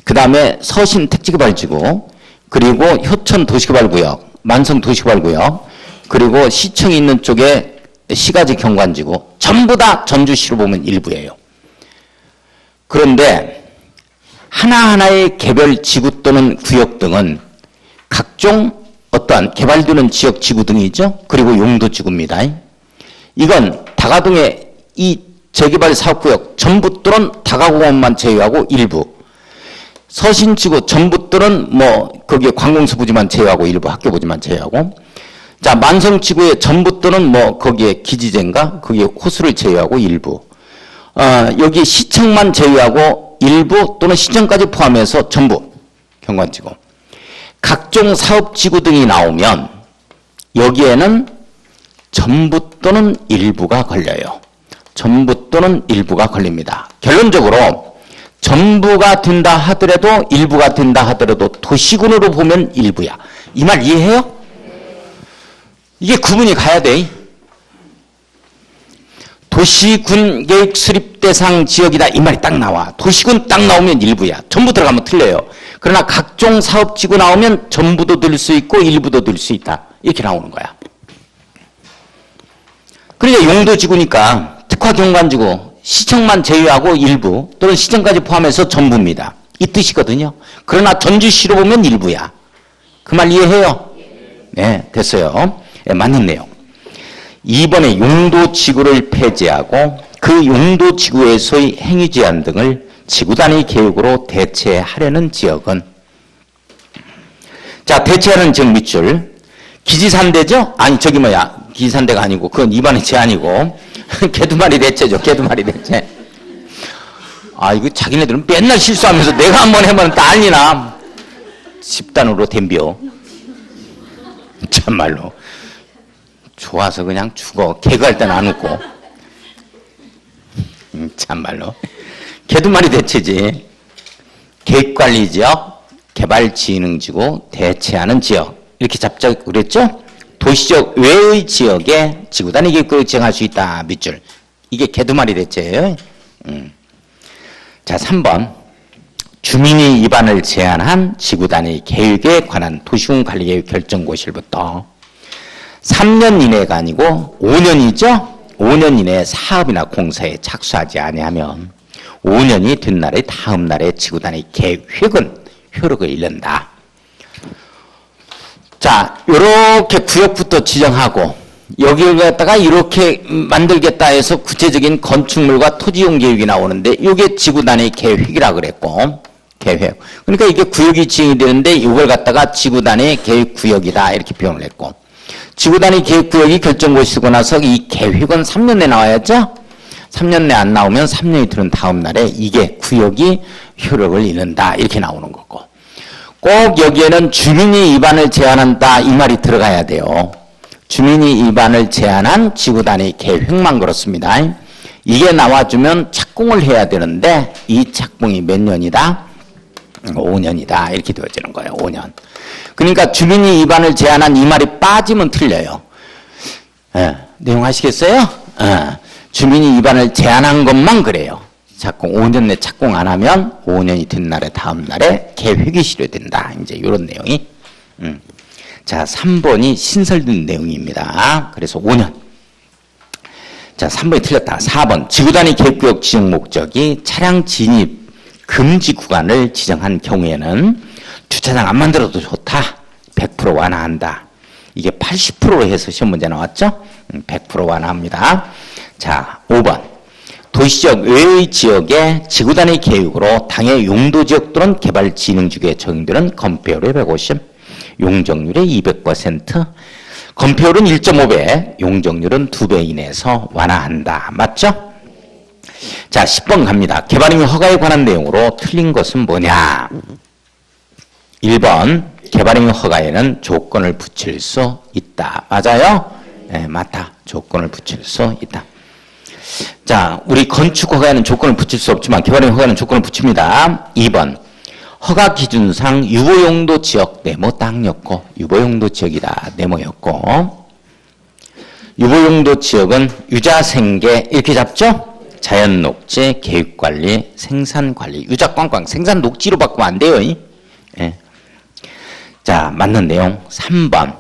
그 다음에 서신 택지개발지구, 그리고 효천 도시개발구역, 만성 도시개발구역, 그리고 시청이 있는 쪽에 시가지 경관지구, 전부 다 전주시로 보면 일부예요. 그런데 하나하나의 개별 지구 또는 구역 등은 각종 어떠한 개발되는 지역 지구 등이죠. 그리고 용도지구입니다. 이건 다가동의 이 재개발 사업구역 전부 또는 다가공원만 제외하고 일부, 서신지구 전부 또는 뭐 거기에 관공서 부지만 제외하고 일부, 학교 부지만 제외하고, 자, 만성지구의 전부 또는 뭐 거기에 기지제인가 거기에 호수를 제외하고 일부, 여기 시청만 제외하고 일부 또는 시청까지 포함해서 전부 경관지구, 각종 사업지구 등이 나오면 여기에는 전부 또는 일부가 걸려요. 전부 또는 일부가 걸립니다. 결론적으로 전부가 된다 하더라도 일부가 된다 하더라도 도시군으로 보면 일부야. 이 말 이해해요? 이게 구분이 가야 돼. 도시군 계획 수립 대상 지역이다 이 말이 딱 나와. 도시군 딱 나오면 일부야. 전부 들어가면 틀려요. 그러나 각종 사업지구 나오면 전부도 들 수 있고 일부도 들 수 있다. 이렇게 나오는 거야. 그러니까 용도지구니까 특화경관지구, 시청만 제외하고 일부 또는 시청까지 포함해서 전부입니다. 이 뜻이거든요. 그러나 전주시로 보면 일부야. 그 말 이해해요? 네, 됐어요. 네, 맞는 내용. 이번에 용도지구를 폐지하고 그 용도지구에서의 행위제한 등을 지구단위 계획으로 대체하려는 지역은, 자, 대체하는 지역 밑줄, 기지산대죠? 아니, 저기 뭐야, 기지산대가 아니고 그건 이번의 제한이고 개두마리 대체죠. 개두마리 대체. 아, 이거 자기네들은 맨날 실수하면서 내가 한번 해보면 난리나. 집단으로 덤벼. 참말로. 좋아서 그냥 죽어. 개그할 땐 안 웃고. 참말로. 개두마리 대체지. 계획관리지역, 개발진흥지구, 대체하는 지역. 이렇게 잡자 그랬죠? 도시적 외의 지역에 지구단위 계획을 지정할 수 있다. 밑줄. 이게 개두마리 대체예요. 자, 3번. 주민이 위반을 제한한 지구단위 계획에 관한 도시군 관리계획 결정고시부터 3년 이내가 아니고 5년이죠. 5년 이내에 사업이나 공사에 착수하지 아니하면 5년이 된 날의 다음 날에 지구단위 계획은 효력을 잃는다. 자, 요렇게 구역부터 지정하고 여기를 갖다가 이렇게 만들겠다 해서 구체적인 건축물과 토지용 계획이 나오는데 이게 지구단위 계획이라 그랬고, 계획. 그러니까 이게 구역이 지정이 되는데 이걸 갖다가 지구단위 계획 구역이다 이렇게 표현을 했고, 지구단위 계획 구역이 결정고시 쓰고 나서 이 계획은 3년 내에 나와야죠. 3년 내 안 나오면 3년이 들은 다음 날에 이게 구역이 효력을 잃는다 이렇게 나오는 거고, 꼭 여기에는 주민이 위반을 제한한다 이 말이 들어가야 돼요. 주민이 위반을 제한한 지구단위 계획만 그렇습니다. 이게 나와주면 착공을 해야 되는데 이 착공이 몇 년이다? 5년이다. 이렇게 되어지는 거예요. 5년. 그러니까 주민이 위반을 제한한 이 말이 빠지면 틀려요. 내용 아시겠어요? 주민이 위반을 제한한 것만 그래요. 착공 5년 내 착공 안 하면 5년이 된 날에 다음 날에 계획이 실효된다. 이제 이런 내용이. 자, 3번이 신설된 내용입니다. 그래서 5년. 자, 3번이 틀렸다. 4번. 지구단위 계획구역 지정 목적이 차량 진입 금지 구간을 지정한 경우에는 주차장 안 만들어도 좋다. 100% 완화한다. 이게 80%로 해서 시험 문제 나왔죠? 100% 완화합니다. 자, 5번. 도시적 외의 지역의 지구단위 계획으로 당의 용도지역 또는 개발진흥지구에 적용되는 건폐율의 150, 용적률의 200%, 건폐율은 1.5배, 용적률은 2배 이내에서 완화한다. 맞죠? 자, 10번 갑니다. 개발행위 허가에 관한 내용으로 틀린 것은 뭐냐? 1번, 개발행위 허가에는 조건을 붙일 수 있다. 맞아요? 네, 맞다. 조건을 붙일 수 있다. 자, 우리 건축 허가에는 조건을 붙일 수 없지만 개발행위 허가에는 조건을 붙입니다. 2번, 허가 기준상 유보용도 지역 네모 땅이었고, 유보용도 지역이다. 네모였고, 유보용도 지역은 유자생계 이렇게 잡죠? 자연녹지, 계획관리, 생산관리, 유자꽝꽝, 생산녹지로 바꾸면 안 돼요. 예. 자, 맞는 내용 3번.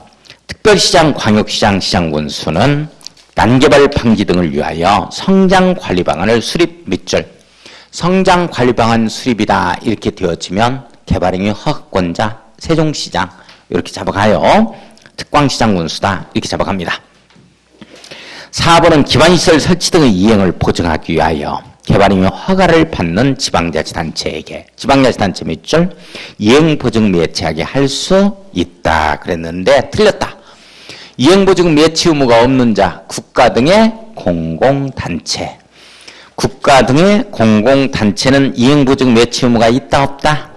특별시장, 광역시장, 시장군수는 난개발 방지 등을 위하여 성장관리 방안을 수립 밑줄. 성장관리방안 수립이다 이렇게 되어지면 개발행위 허가권자 세종시장 이렇게 잡아가요. 특광시장군수다 이렇게 잡아갑니다. 4번은 기반시설 설치 등의 이행을 보증하기 위하여 개발행위 허가를 받는 지방자치단체에게 지방자치단체 밑줄 이행보증 매체하게 할 수 있다 그랬는데 틀렸다. 이행보증 매치 의무가 없는 자 국가 등의 공공단체 국가 등의 공공단체는 이행보증 매치 의무가 있다 없다?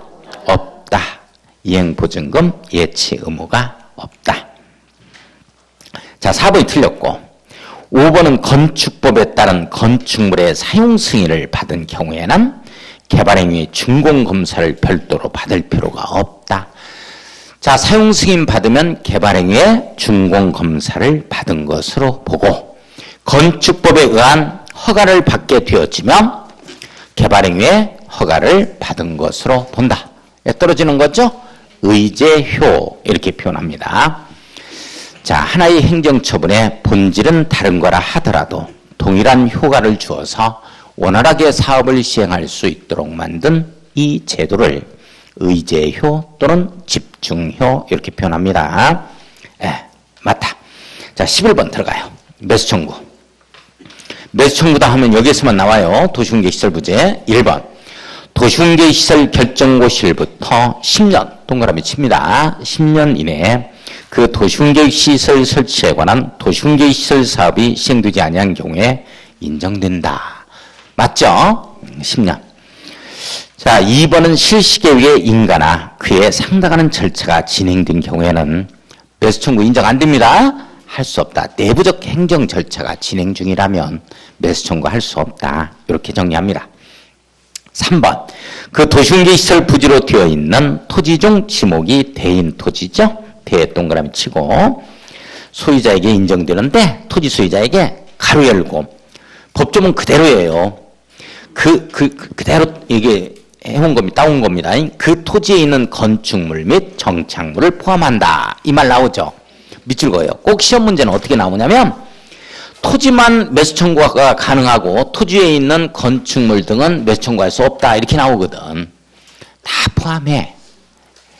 없다. 이행보증금 예치 의무가 없다. 자, 4번이 틀렸고 5번은 건축법에 따른 건축물의 사용 승인을 받은 경우에는 개발행위 준공검사를 별도로 받을 필요가 없다. 자, 사용 승인 받으면 개발행위의 준공검사를 받은 것으로 보고 건축법에 의한 허가를 받게 되어지면 개발행위의 허가를 받은 것으로 본다. 떨어지는 거죠? 의제효 이렇게 표현합니다. 자, 하나의 행정처분의 본질은 다른 거라 하더라도 동일한 효과를 주어서 원활하게 사업을 시행할 수 있도록 만든 이 제도를 의제효 또는 집중효 이렇게 표현합니다. 맞다. 자, 11번 들어가요. 매수 청구. 매수 청구다 하면 여기에서만 나와요. 도시훈계시설부제 1번. 도시훈계시설 결정고시일부터 10년 동그라미 칩니다. 10년 이내에 그 도시훈계시설 설치에 관한 도시훈계시설 사업이 시행되지 아니한 경우에 인정된다. 맞죠? 10년. 자, 2번은 실시계획의 인가나 그에 상당하는 절차가 진행된 경우에는 매수 청구 인정 안 됩니다. 할 수 없다. 내부적 행정 절차가 진행 중이라면 매수 청구할 수 없다. 이렇게 정리합니다. 3번. 그 도시훈계시설 부지로 되어 있는 토지 중 지목이 대인 토지죠. 대 동그라미 치고 소유자에게 인정되는데 토지 소유자에게 가로 열고 법조문 그대로예요. 그대로 이게 해온 겁니다. 따온 겁니다. 그 토지에 있는 건축물 및 정착물을 포함한다. 이 말 나오죠. 밑줄 그어요. 꼭 시험 문제는 어떻게 나오냐면 토지만 매수 청구가 가능하고 토지에 있는 건축물 등은 매수 청구할 수 없다. 이렇게 나오거든. 다 포함해.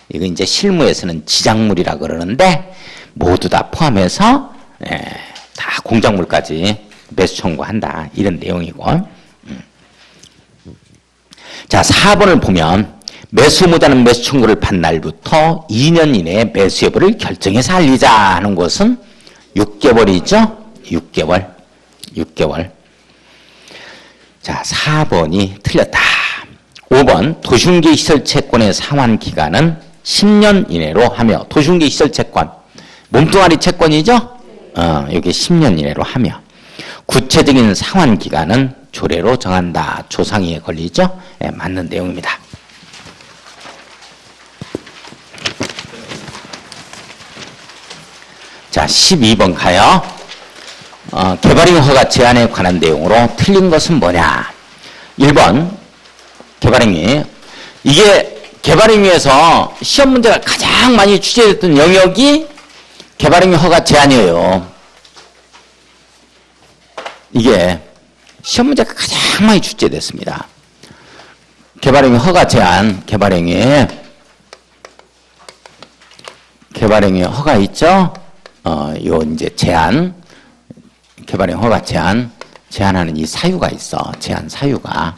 이거 이제 실무에서는 지작물이라 그러는데 모두 다 포함해서 다 공작물까지 매수 청구한다. 이런 내용이고. 자, 4번을 보면 매수 의무자는 매수 청구를 받은 날부터 2년 이내에 매수 여부를 결정해서 알리자 하는 것은 6개월이죠. 6개월. 자, 4번이 틀렸다. 5번 도시훈계시설 채권의 상환 기간은 10년 이내로 하며 도시훈계시설 채권 몸뚱아리 채권이죠. 여기 10년 이내로 하며 구체적인 상환 기간은 조례로 정한다. 조상위에 걸리죠? 예, 맞는 내용입니다. 자, 12번 가요. 개발행위 허가 제한에 관한 내용으로 틀린 것은 뭐냐? 1번 개발행위. 이게 개발행위에서 시험 문제가 가장 많이 출제됐던 영역이 개발행위 허가 제한이에요. 이게 시험 문제가 가장 많이 출제됐습니다. 개발행위 허가 제한, 개발행위 허가 있죠? 요 이제 제한, 개발행위 허가 제한하는 이 사유가 있어. 제한 사유가.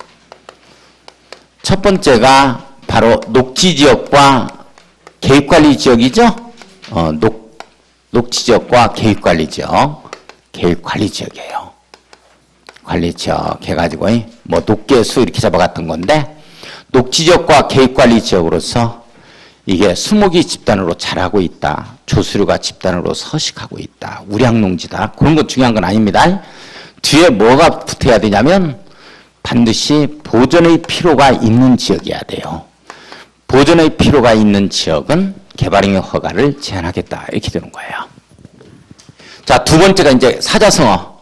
첫 번째가 바로 녹지지역과 계획관리지역이죠? 녹지지역과 계획관리지역. 계획관리지역이에요. 관리지역 해가지고 뭐 녹계수 이렇게 잡아갔던 건데 녹지지역과 계획관리지역으로서 이게 수목이 집단으로 자라고 있다. 조수류가 집단으로 서식하고 있다. 우량농지다. 그런 거 중요한 건 아닙니다. 뒤에 뭐가 붙어야 되냐면 반드시 보존의 필요가 있는 지역이어야 돼요. 보존의 필요가 있는 지역은 개발행위 허가를 제한하겠다. 이렇게 되는 거예요. 자, 두 번째가 이제 사자성어.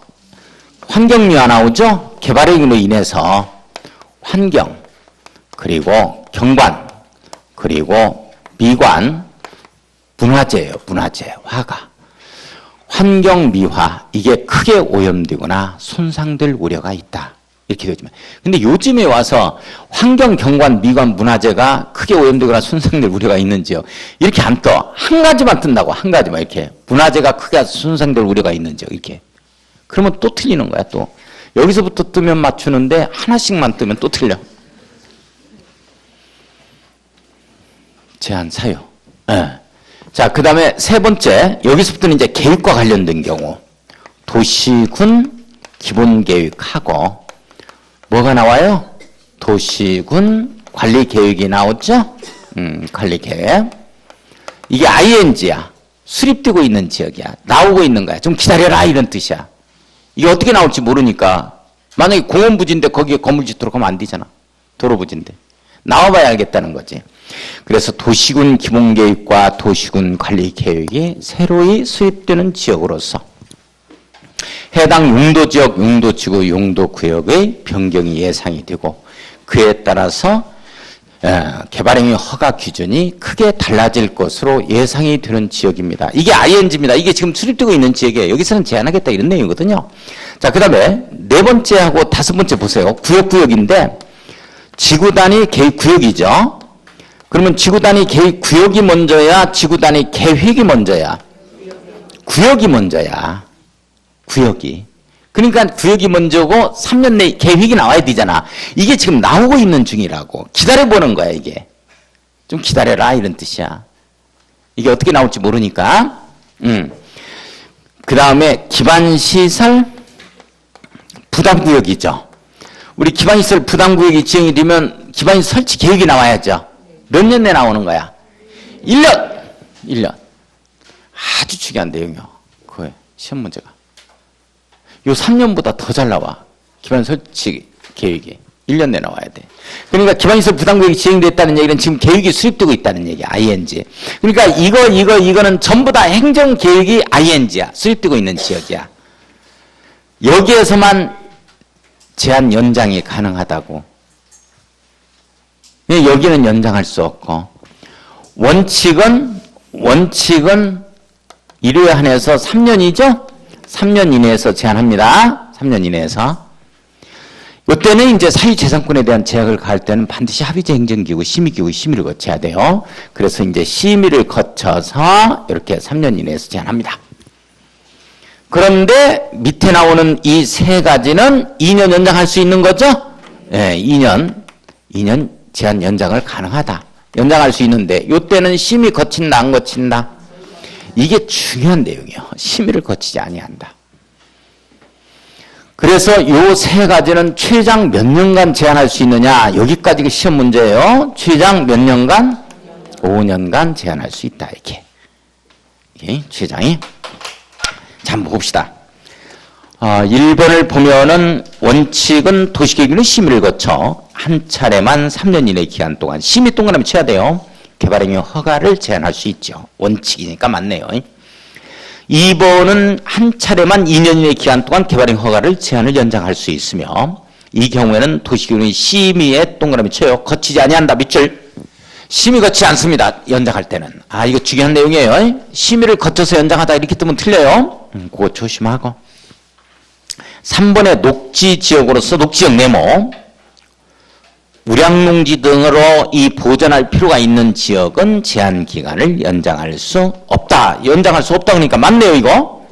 환경유화 나오죠? 개발행위로 인해서 환경, 그리고 경관, 그리고 미관, 문화재예요. 문화재, 화가. 환경 미화, 이게 크게 오염되거나 손상될 우려가 있다. 이렇게 되지만. 근데 요즘에 와서 환경, 경관, 미관, 문화재가 크게 오염되거나 손상될 우려가 있는지요. 이렇게 안 떠. 한 가지만 뜬다고. 한 가지만 이렇게. 문화재가 크게 손상될 우려가 있는지요. 이렇게. 그러면 또 틀리는 거야, 또. 여기서부터 뜨면 맞추는데 하나씩만 뜨면 또 틀려. 제한 사유. 네. 자, 그 다음에 세 번째. 여기서부터는 이제 계획과 관련된 경우. 도시군 기본계획하고 뭐가 나와요? 도시군 관리계획이 나오죠? 관리계획. 이게 ING야. 수립되고 있는 지역이야. 나오고 있는 거야. 좀 기다려라 이런 뜻이야. 이게 어떻게 나올지 모르니까 만약에 공원부지인데 거기에 건물 짓도록 하면 안 되잖아. 도로부지인데. 나와봐야 알겠다는 거지. 그래서 도시군 기본계획과 도시군 관리계획이 새로이 수립되는 지역으로서 해당 용도지역, 용도지구, 용도구역의 변경이 예상이 되고 그에 따라서 개발행위 허가 기준이 크게 달라질 것으로 예상이 되는 지역입니다. 이게 ING입니다. 이게 지금 수립되고 있는 지역이에요. 여기서는 제한하겠다 이런 내용이거든요. 자, 그 다음에 네 번째하고 다섯 번째 보세요. 구역구역인데 지구단위 계획구역이죠. 그러면 지구단위 계획구역이 먼저야 지구단위 계획이 먼저야? 구역이 먼저야. 구역이. 그러니까 구역이 먼저고 3년 내 계획이 나와야 되잖아. 이게 지금 나오고 있는 중이라고. 기다려보는 거야 이게. 좀 기다려라 이런 뜻이야. 이게 어떻게 나올지 모르니까. 그 다음에 기반시설 부담구역이죠. 우리 기반시설 부담구역이 지정이 되면 기반시설 설치 계획이 나와야죠. 몇 년 내에 나오는 거야? 1년! 1년. 아주 중요한 내용이요. 그거에 시험 문제가. 요 3년보다 더 잘 나와. 기반 설치 계획이. 1년 내에 나와야 돼. 그러니까 기반시설 부담구역이 지정됐다는 얘기는 지금 계획이 수립되고 있다는 얘기야. ING. 그러니까 이거는 전부 다 행정계획이 ING야. 수립되고 있는 지역이야. 여기에서만 제한 연장이 가능하다고. 여기는 연장할 수 없고. 원칙은 1회 한해서 3년이죠? 3년 이내에서 제한합니다. 3년 이내에서. 이때는 이제 사유재산권에 대한 제약을 가할 때는 반드시 합의제 행정기구, 심의기구, 심의를 거쳐야 돼요. 그래서 이제 심의를 거쳐서 이렇게 3년 이내에서 제한합니다. 그런데 밑에 나오는 이 세 가지는 2년 연장할 수 있는 거죠? 네, 2년 제한 연장을 가능하다. 연장할 수 있는데 이때는 심의 거친다, 안 거친다? 이게 중요한 내용이에요. 심의를 거치지 아니한다. 그래서 이 세 가지는 최장 몇 년간 제한할 수 있느냐? 여기까지가 시험 문제예요. 최장 몇 년간? 5년간 제한할 수 있다. 이렇게 최장이. 자, 한번 봅시다. 1번을 보면은 원칙은 도시계획은 심의를 거쳐 한 차례만 3년 이내 기한 동안 심의 동그라미 쳐야 돼요. 개발행위 허가를 제한할 수 있죠. 원칙이니까 맞네요. 2번은 한 차례만 2년 이내 기한 동안 개발행위 허가를 제한을 연장할 수 있으며 이 경우에는 도시계획은 심의에 동그라미 쳐요. 거치지 아니한다. 밑줄. 심의 거치지 않습니다. 연장할 때는. 이거 중요한 내용이에요. 심의를 거쳐서 연장하다 이렇게 뜨면 틀려요. 그거 조심하고. 3번의 녹지지역으로서 녹지역 네모. 우량농지 등으로 이 보전할 필요가 있는 지역은 제한 기간을 연장할 수 없다. 연장할 수 없다 그러니까 맞네요, 이거.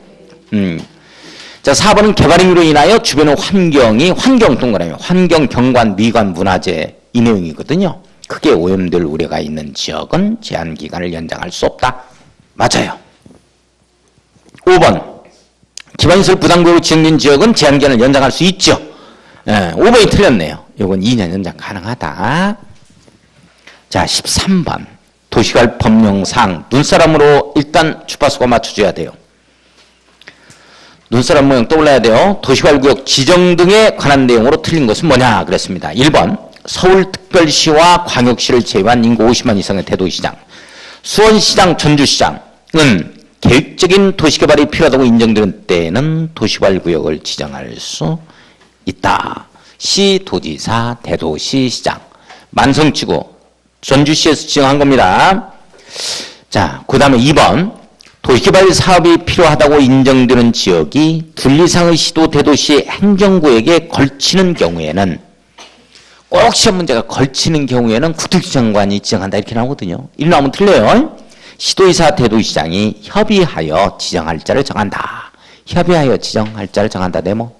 자, 4번은 개발행위로 인하여 주변의 환경 동그라미, 환경, 경관, 미관, 문화재 이 내용이거든요. 크게 오염될 우려가 있는 지역은 제한 기간을 연장할 수 없다. 맞아요. 5번. 기반시설 부담구역으로 지정된 지역은 제한 기간을 연장할 수 있죠. 5번이 틀렸네요. 이건 2년 연장 가능하다. 자, 13번. 도시개발 법령상 눈사람으로 일단 주파수가 맞춰줘야 돼요. 눈사람 모양 떠올라야 돼요. 도시개발구역 지정 등에 관한 내용으로 틀린 것은 뭐냐 그랬습니다. 1번. 서울특별시와 광역시를 제외한 인구 50만 이상의 대도시장, 수원시장, 전주시장은 계획적인 도시개발이 필요하다고 인정되는 때에는 도시개발구역을 지정할 수 있다. 시, 도지사, 대도시, 시장. 만성지구, 전주시에서 지정한 겁니다. 자, 그 다음에 2번. 도시개발 사업이 필요하다고 인정되는 지역이 둘 이상의 시도, 대도시 행정구역에 걸치는 경우에는 꼭 시험 문제가 걸치는 경우에는 국토교통장관이 지정한다 이렇게 나오거든요. 이리 나오면 틀려요. 시도의사, 대도시장이 협의하여 지정할 자를 정한다. 협의하여 지정할 자를 정한다. 네모.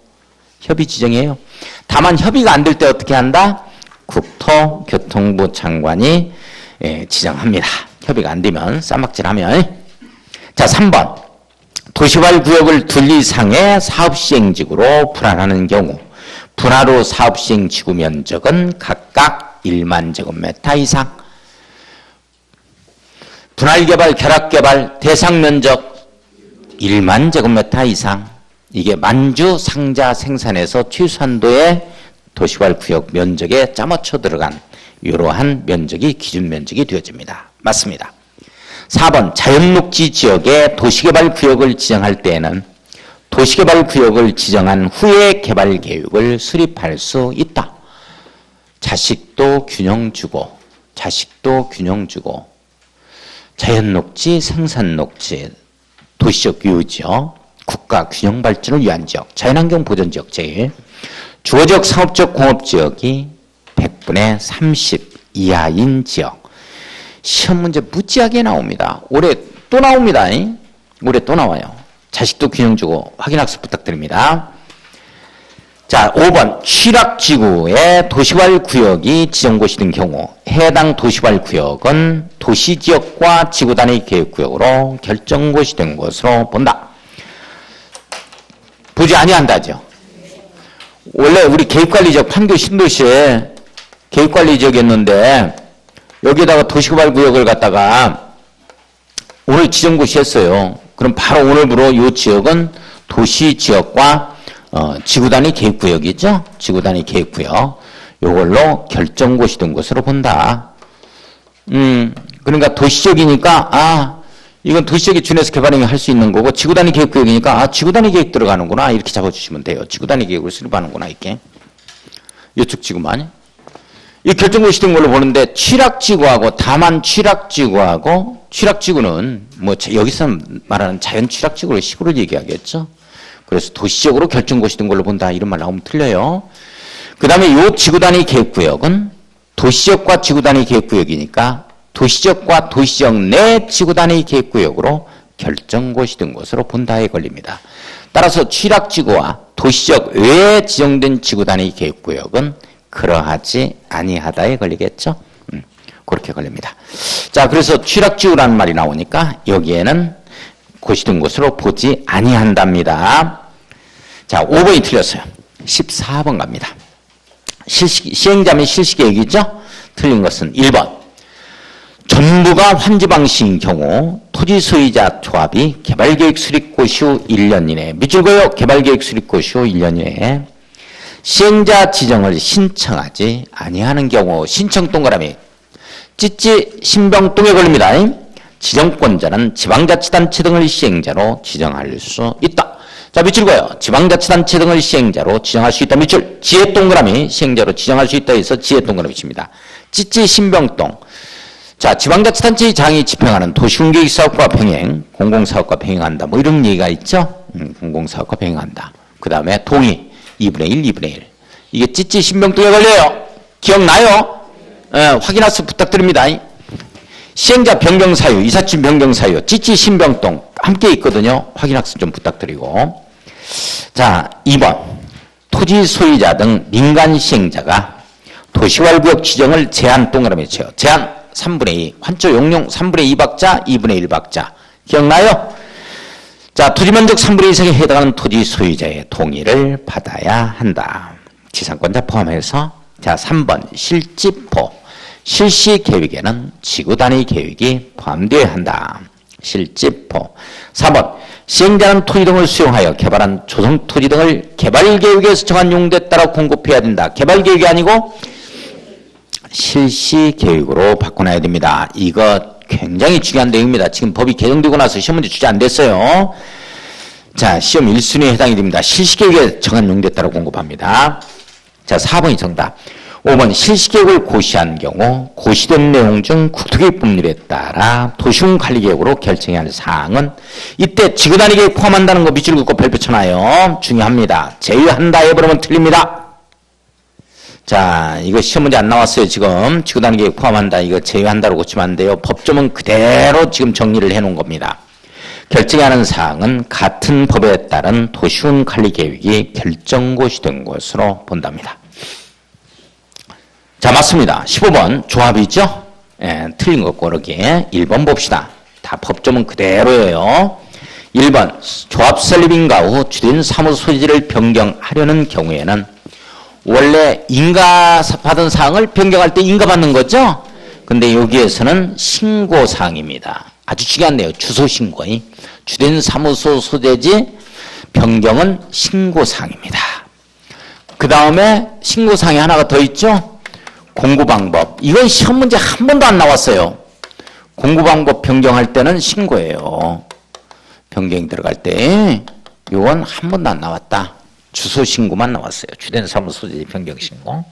협의 지정이에요. 다만 협의가 안 될 때 어떻게 한다? 국토교통부 장관이 지정합니다. 협의가 안 되면 쌈박질하면. 자, 3번. 도시개발 구역을 둘 이상의 사업시행지구로 분할하는 경우 분할후 사업시행 지구 면적은 각각 1만 제곱미터 이상. 분할개발, 결합개발 대상 면적 1만 제곱미터 이상. 이게 만주 상자 생산에서 최소한도의 도시개발 구역 면적에 짜맞춰 들어간 이러한 면적이 기준 면적이 되어집니다. 맞습니다. 4번 자연녹지 지역에 도시개발 구역을 지정할 때에는 도시개발 구역을 지정한 후에 개발 계획을 수립할 수 있다. 자식도 균형 주고 자연녹지, 생산녹지, 도시적 유지역, 국가 균형 발전을 위한 지역, 자연환경 보전 지역 제일, 주거적, 상업적, 공업지역이 100분의 30 이하인 지역. 시험 문제 무지하게 나옵니다. 올해 또 나옵니다. 올해 또 나와요. 자식도 균형 주고 확인학습 부탁드립니다. 자, 5번 취락지구에 도시개발 구역이 지정고시 된 경우 해당 도시개발 구역은 도시지역과 지구단위 계획구역으로 결정고시 된 것으로 본다. 보지 아니한다죠. 원래 우리 계획관리지역 판교 신도시에 계획관리지역이었는데 여기에다가 도시개발구역을 갖다가 오늘 지정고시 했어요. 그럼 바로 오늘부로 이 지역은 도시지역과 지구단위 계획구역이죠. 지구단위 계획구역. 요걸로 결정고시 된 것으로 본다. 그러니까 도시지역이니까 이건 도시지역에 준해서 개발행위 할 수 있는 거고 지구단위 계획구역이니까 지구단위 계획 들어가는구나 이렇게 잡아주시면 돼요. 지구단위 계획을 수립하는구나 이렇게. 이쪽 지구만. 이 결정고시 된 걸로 보는데 취락지구하고 다만 취락지구하고 취락지구는 뭐 여기서 말하는 자연 취락지구를 시골을 얘기하겠죠. 그래서 도시적으로 결정고시 된 걸로 본다 이런 말 나오면 틀려요. 그 다음에 요 지구단위 계획구역은 도시적과 지구단위 계획구역이니까 도시적과 도시적 내 지구단위 계획구역으로 결정고시 된 것으로 본다에 걸립니다. 따라서 취락지구와 도시적 외에 지정된 지구단위 계획구역은 그러하지 아니하다에 걸리겠죠. 그렇게 걸립니다. 자, 그래서 취락지구라는 말이 나오니까 여기에는 고시된 것으로 보지 아니한답니다. 자, 5번이 틀렸어요. 14번 갑니다. 시행자 및 실시계획이죠. 틀린 것은 1번. 전부가 환지 방식인 경우 토지 소유자 조합이 개발계획 수립 고시 후 1년 이내에 밑줄 그어요. 개발계획 수립 고시 후 1년 이내에 시행자 지정을 신청하지 아니하는 경우 신청 동그라미 찌찌 신병동에 걸립니다. 지정권자는 지방자치단체 등을 시행자로 지정할 수 있다. 자, 밑줄 그어요. 지방자치단체 등을 시행자로 지정할 수 있다. 밑줄. 지혜 동그라미 시행자로 지정할 수 있다 해서 지혜 동그라미 칩니다. 찌찌 신병동. 자, 지방자치단체의 장이 집행하는 도시공계획사업과 병행, 공공사업과 병행한다. 뭐 이런 얘기가 있죠. 공공사업과 병행한다. 그 다음에 동의. 2분의 1, 2분의 1. 이게 찌찌 신병동에 걸려요. 기억나요? 확인하수 부탁드립니다. 시행자 변경 사유, 이삿짐 변경 사유, 찌찌 신병동 함께 있거든요. 확인학습 좀 부탁드리고. 자, 2번. 토지 소유자 등 민간 시행자가 도시활구역 지정을 제한 동그라미 쳐요. 제한 3분의 2. 환초 용용 3분의 2박자, 2분의 1박자. 기억나요? 자, 토지면적 3분의 2상에 해당하는 토지 소유자의 동의를 받아야 한다. 지상권자 포함해서. 자, 3번. 실지포. 실시 계획에는 지구 단위 계획이 포함되어야 한다. 실지포. 4번. 시행자는 토지 등을 수용하여 개발한 조성 토지 등을 개발 계획에서 정한 용도에 따라 공급해야 된다. 개발 계획이 아니고 실시 계획으로 바꿔놔야 됩니다. 이거 굉장히 중요한 내용입니다. 지금 법이 개정되고 나서 시험 문제 출제 안 됐어요. 자, 시험 1순위에 해당이 됩니다. 실시 계획에 정한 용도에 따라 공급합니다. 자, 4번이 정답. 5번 실시계획을 고시한 경우 고시된 내용 중 국토계획법률에 따라 도시군관리계획으로 결정해야 할 사항은 이때 지구단위 계획 포함한다는 거 밑줄 긋고 별표 쳐놔요. 중요합니다. 제외한다 해버리면 틀립니다. 자, 이거 시험 문제 안 나왔어요. 지금 지구단위 계획 포함한다 이거 제외한다로 고치면 안 돼요. 법조문 그대로 지금 정리를 해놓은 겁니다. 결정해야 하는 사항은 같은 법에 따른 도시군관리계획이 결정고시된 것으로 본답니다. 자, 맞습니다. 15번 조합이죠? 예, 틀린 거 고르기. 1번 봅시다. 다 법조문 그대로예요. 1번 조합 설립인가 후 주된 사무소 소지를 변경하려는 경우에는 원래 인가 받은 사항을 변경할 때 인가 받는 거죠? 근데 여기에서는 신고사항입니다. 아주 중요한데요. 주소 신고. 주된 사무소 소재지 변경은 신고사항입니다. 그 다음에 신고사항이 하나가 더 있죠? 공고방법. 이건 시험 문제 한 번도 안 나왔어요. 공고방법 변경할 때는 신고예요. 변경이 들어갈 때 이건 한 번도 안 나왔다. 주소 신고만 나왔어요. 주된 사무소 소재 변경 신고.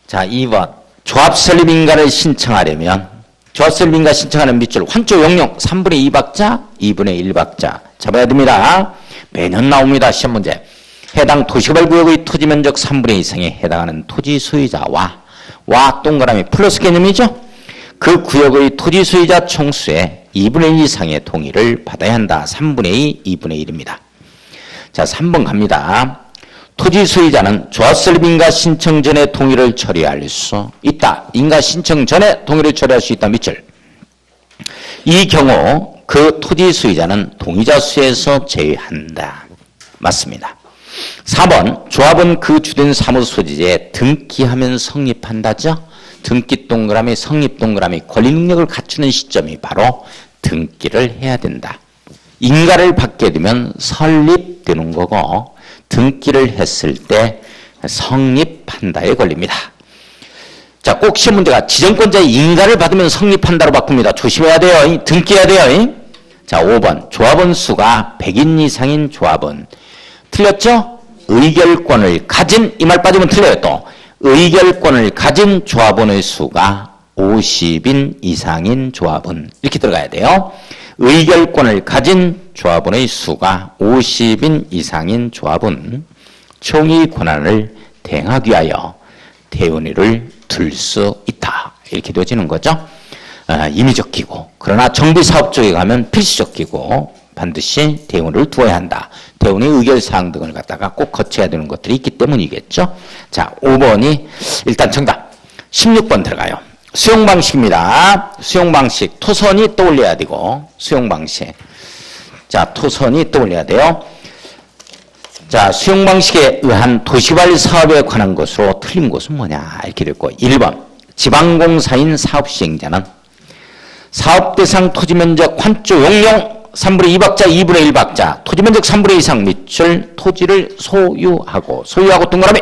자, 2번 조합 설립 인가를 신청하려면 조합 설립 인가 신청하는 밑줄 환초 용용 3분의 2박자 2분의 1박자 잡아야 됩니다. 매년 나옵니다. 시험 문제. 해당 도시개발구역의 토지면적 3분의 2 이상에 해당하는 토지 소유자와 동그라미 플러스 개념이죠. 그 구역의 토지 소유자 총수의 2분의 1 이상의 동의를 받아야 한다. 3분의 2, 2분의 1입니다. 자, 3번 갑니다. 토지 소유자는 조합 설립 인가 신청 전에 동의를 처리할 수 있다. 인가 신청 전에 동의를 처리할 수 있다. 밑줄. 이 경우 그 토지 소유자는 동의자 수에서 제외한다. 맞습니다. 4번 조합은 그 주된 사무소 소지에 등기하면 성립한다죠. 등기 동그라미 성립 동그라미 권리 능력을 갖추는 시점이 바로 등기를 해야 된다. 인가를 받게 되면 설립되는 거고 등기를 했을 때 성립한다에 걸립니다. 자, 꼭 시험 문제가 지정권자의 인가를 받으면 성립한다로 바꿉니다. 조심해야 돼요. 등기해야 돼요. 자, 5번 조합원 수가 100인 이상인 조합은 틀렸죠? 의결권을 가진, 이 말 빠지면 틀려요. 또 의결권을 가진 조합원의 수가 50인 이상인 조합은 이렇게 들어가야 돼요. 의결권을 가진 조합원의 수가 50인 이상인 조합은 총의 권한을 대행하기 위하여 대운위를 들 수 있다. 이렇게 되어지는 거죠. 임의적 기구. 그러나 정비사업 쪽에 가면 필수적 기구. 반드시 대운을 두어야 한다. 대운의 의결사항 등을 갖다가 꼭 거쳐야 되는 것들이 있기 때문이겠죠. 자, 5번이 일단 정답. 16번 들어가요. 수용방식입니다. 수용방식. 토선이 떠올려야 되고 수용방식. 자, 토선이 떠올려야 돼요. 자, 수용방식에 의한 도시개발 사업에 관한 것으로 틀린 것은 뭐냐 이렇게 됐고 1번 지방공사인 사업시행자는 사업대상 토지면적 환조 용용 3분의 2박자, 2분의 1박자, 토지면적 3분의 2 이상 밑줄 토지를 소유하고 동그라미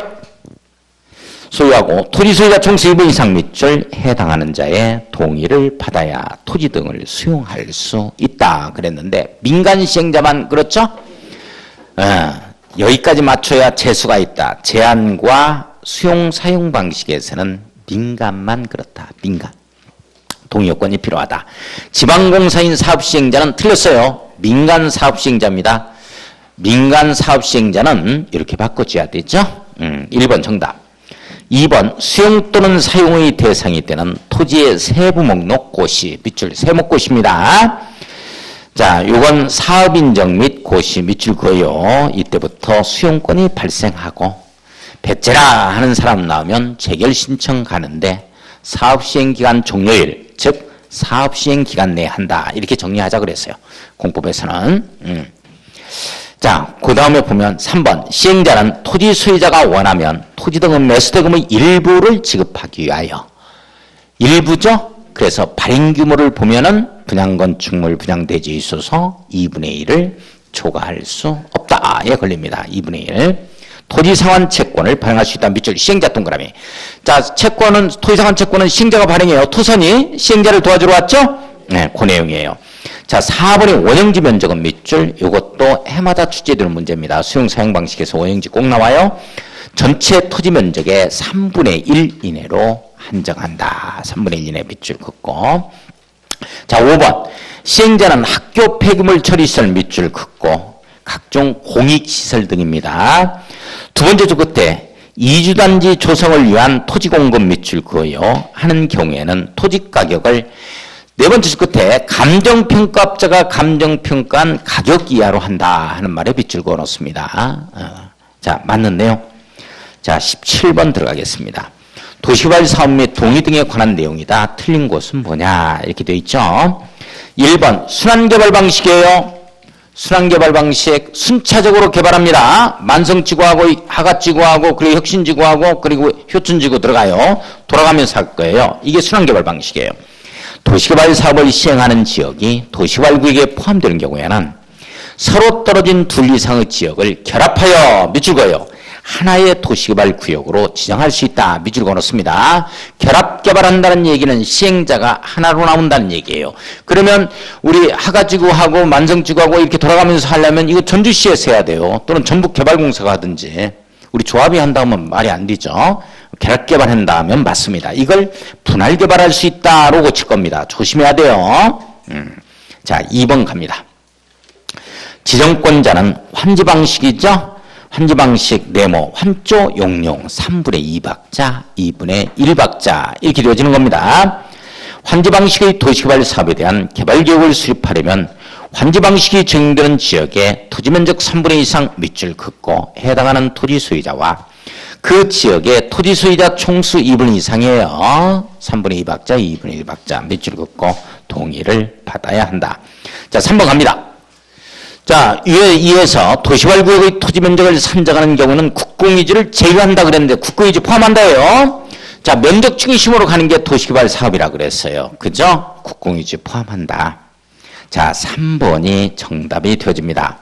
소유하고 토지 소유자 총수 2분 이상 밑줄 해당하는 자의 동의를 받아야 토지 등을 수용할 수 있다 그랬는데 민간 시행자만 그렇죠? 여기까지 맞춰야 재수가 있다. 제한과 수용 사용 방식에서는 민간만 그렇다. 민간. 동의 요건이 필요하다. 지방공사인 사업시행자는 틀렸어요. 민간 사업시행자입니다. 민간 사업시행자는 이렇게 바꿔줘야 되죠. 1번 정답. 2번 수용 또는 사용의 대상이 되는 토지의 세부 목록 고시 밑줄 세목고시입니다. 자, 요건 사업인정 및 고시 밑줄 그어요. 이때부터 수용권이 발생하고 배째라 하는 사람 나오면 재결 신청 가는데 사업시행기간 종료일 즉 사업시행기간 내에 한다 이렇게 정리하자 그랬어요. 공법에서는. 자, 그 다음에 보면 3번 시행자는 토지 소유자가 원하면 토지 등은 매수대금의 일부를 지급하기 위하여 일부죠? 그래서 발행 규모를 보면은 분양건축물 분양대지에 있어서 2분의 1을 초과할 수 없다에 걸립니다. 2분의 1. 토지상환 채권을 발행할 수 있다. 밑줄 시행자 동그라미. 자, 채권은 토지상환 채권은 시행자가 발행해요. 토선이 시행자를 도와주러 왔죠? 네, 그 내용이에요. 자, 4번의 원형지 면적은 밑줄. 이것도 해마다 출제되는 문제입니다. 수용 사용 방식에서 원형지 꼭 나와요. 전체 토지 면적의 3분의 1 이내로 한정한다. 3분의 1 이내 밑줄 긋고. 자, 5번. 시행자는 학교 폐기물 처리시설 밑줄 긋고 각종 공익시설 등입니다. 두 번째 줄 끝에 이주단지 조성을 위한 토지 공급 밑줄 그어요. 하는 경우에는 토지 가격을 네 번째 줄 끝에 감정평가업자가 감정평가한 가격 이하로 한다 하는 말에 밑줄 그어 놓습니다. 자, 맞는데요. 자, 17번 들어가겠습니다. 도시개발 사업 및 동의 등에 관한 내용이다. 틀린 곳은 뭐냐 이렇게 되어 있죠. 1번 순환개발 방식이에요. 순환개발 방식 순차적으로 개발합니다. 만성지구하고 하가지구하고 그리고 혁신지구하고 그리고 효춘지구 들어가요. 돌아가면서 할 거예요. 이게 순환개발 방식이에요. 도시개발 사업을 시행하는 지역이 도시개발구역에 포함되는 경우에는 서로 떨어진 둘 이상의 지역을 결합하여 밑줄 그어요. 하나의 도시개발 구역으로 지정할 수 있다. 밑줄 그어놓습니다. 결합 개발한다는 얘기는 시행자가 하나로 나온다는 얘기예요. 그러면 우리 하가지구하고 만성지구하고 이렇게 돌아가면서 하려면 이거 전주시에서 해야 돼요. 또는 전북개발공사가 하든지 우리 조합이 한다면 말이 안 되죠. 결합 개발한다 하면 맞습니다. 이걸 분할 개발할 수 있다로 고칠 겁니다. 조심해야 돼요. 자, 2번 갑니다. 지정권자는 환지 방식이죠. 환지 방식 네모 환조 용용 3분의 2박자 2분의 1박자 이렇게 되어지는 겁니다. 환지 방식의 도시개발 사업에 대한 개발 계획을 수립하려면 환지 방식이 적용되는 지역에 토지 면적 3분의 2 이상 밑줄 긋고 해당하는 토지 소유자와 그 지역의 토지 소유자 총수 2분의 2 이상이에요. 3분의 2박자 2분의 1박자 밑줄 긋고 동의를 받아야 한다. 자, 3번 갑니다. 자, 위에 이어서 도시개발구역의 토지 면적을 산정하는 경우는 국공유지를 제외한다 그랬는데 국공유지 포함한다예요. 자, 면적 중심으로 가는 게 도시개발 사업이라 그랬어요. 그죠? 국공유지 포함한다. 자, 3번이 정답이 되어집니다.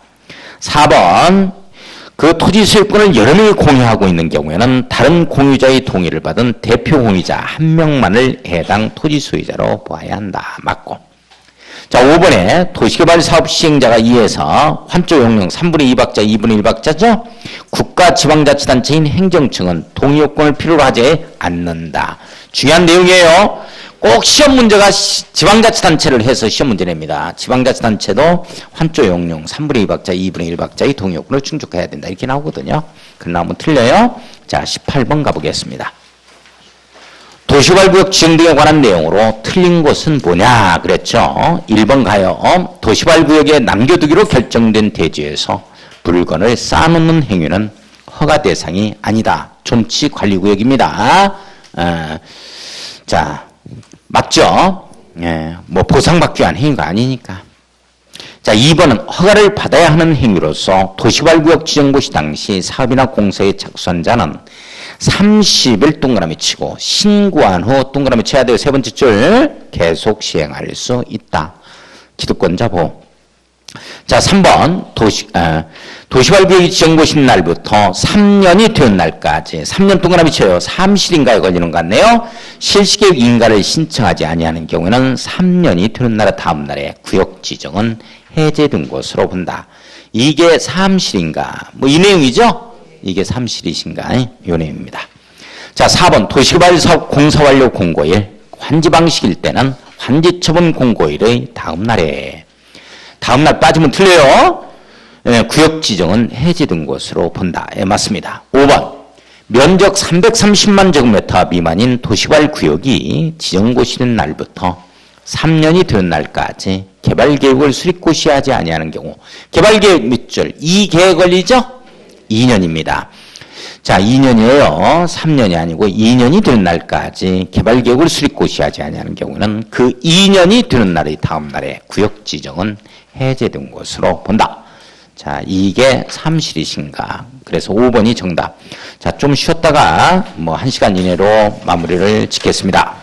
4번. 그 토지 소유권을 여러 명이 공유하고 있는 경우에는 다른 공유자의 동의를 받은 대표 공유자 한 명만을 해당 토지 소유자로 보아야 한다. 맞고. 자, 5번에 도시개발 사업 시행자가 2에서 환조 용용 3분의 2박자 2분의 1박자죠. 국가지방자치단체인 행정청은 동의 요건을 필요로 하지 않는다. 중요한 내용이에요. 꼭 시험 문제가 지방자치단체를 해서 시험 문제 냅니다. 지방자치단체도 환조 용용 3분의 2박자 2분의 1박자의 동의 요건을 충족해야 된다. 이렇게 나오거든요. 그럼 나오면 틀려요. 자, 18번 가보겠습니다. 도시개발구역 지정 등에 관한 내용으로 틀린 것은 뭐냐 그랬죠. 1번 가요. 도시개발구역에 남겨두기로 결정된 대지에서 물건을 쌓아놓는 행위는 허가 대상이 아니다. 존치관리구역입니다. 자, 맞죠? 뭐 보상받기 위한 행위가 아니니까. 자, 2번은 허가를 받아야 하는 행위로서 도시개발구역 지정고시 당시 사업이나 공사에 착수한 자는 30일 동그라미 치고 신고한 후 동그라미 쳐야 돼요. 세 번째 줄 계속 시행할 수 있다. 기득권자 보호. 자, 3번 도시개발구역이 지정되신 날부터 3년이 된 날까지 3년 동그라미 쳐요. 사무실인가에 걸리는 것 같네요. 실시계획 인가를 신청하지 아니하는 경우에는 3년이 되는 날 다음 날에 구역 지정은 해제된 것으로 본다. 이게 사무실인가? 뭐 이 내용이죠? 이게 사무실이신가? 이 내용입니다. 자, 4번 도시개발사업 공사 완료 공고일 환지 방식일 때는 환지 처분 공고일의 다음 날에 다음 날 빠지면 틀려요. 구역 지정은 해제된 것으로 본다. 맞습니다. 5번 면적 330만 제곱미터 미만인 도시개발 구역이 지정고시된 날부터 3년이 되는 날까지 개발계획을 수립고시하지 아니하는 경우 개발계획 몇 줄? 2개에 걸리죠? 2년입니다. 자, 2년이에요. 3년이 아니고 2년이 되는 날까지 개발계획을 수립고시하지 아니하는 경우는 그 2년이 되는 날의 다음 날에 구역 지정은 해제된 것으로 본다. 자, 이게 사무실이신가? 그래서 5번이 정답. 자, 좀 쉬었다가 뭐 1시간 이내로 마무리를 짓겠습니다.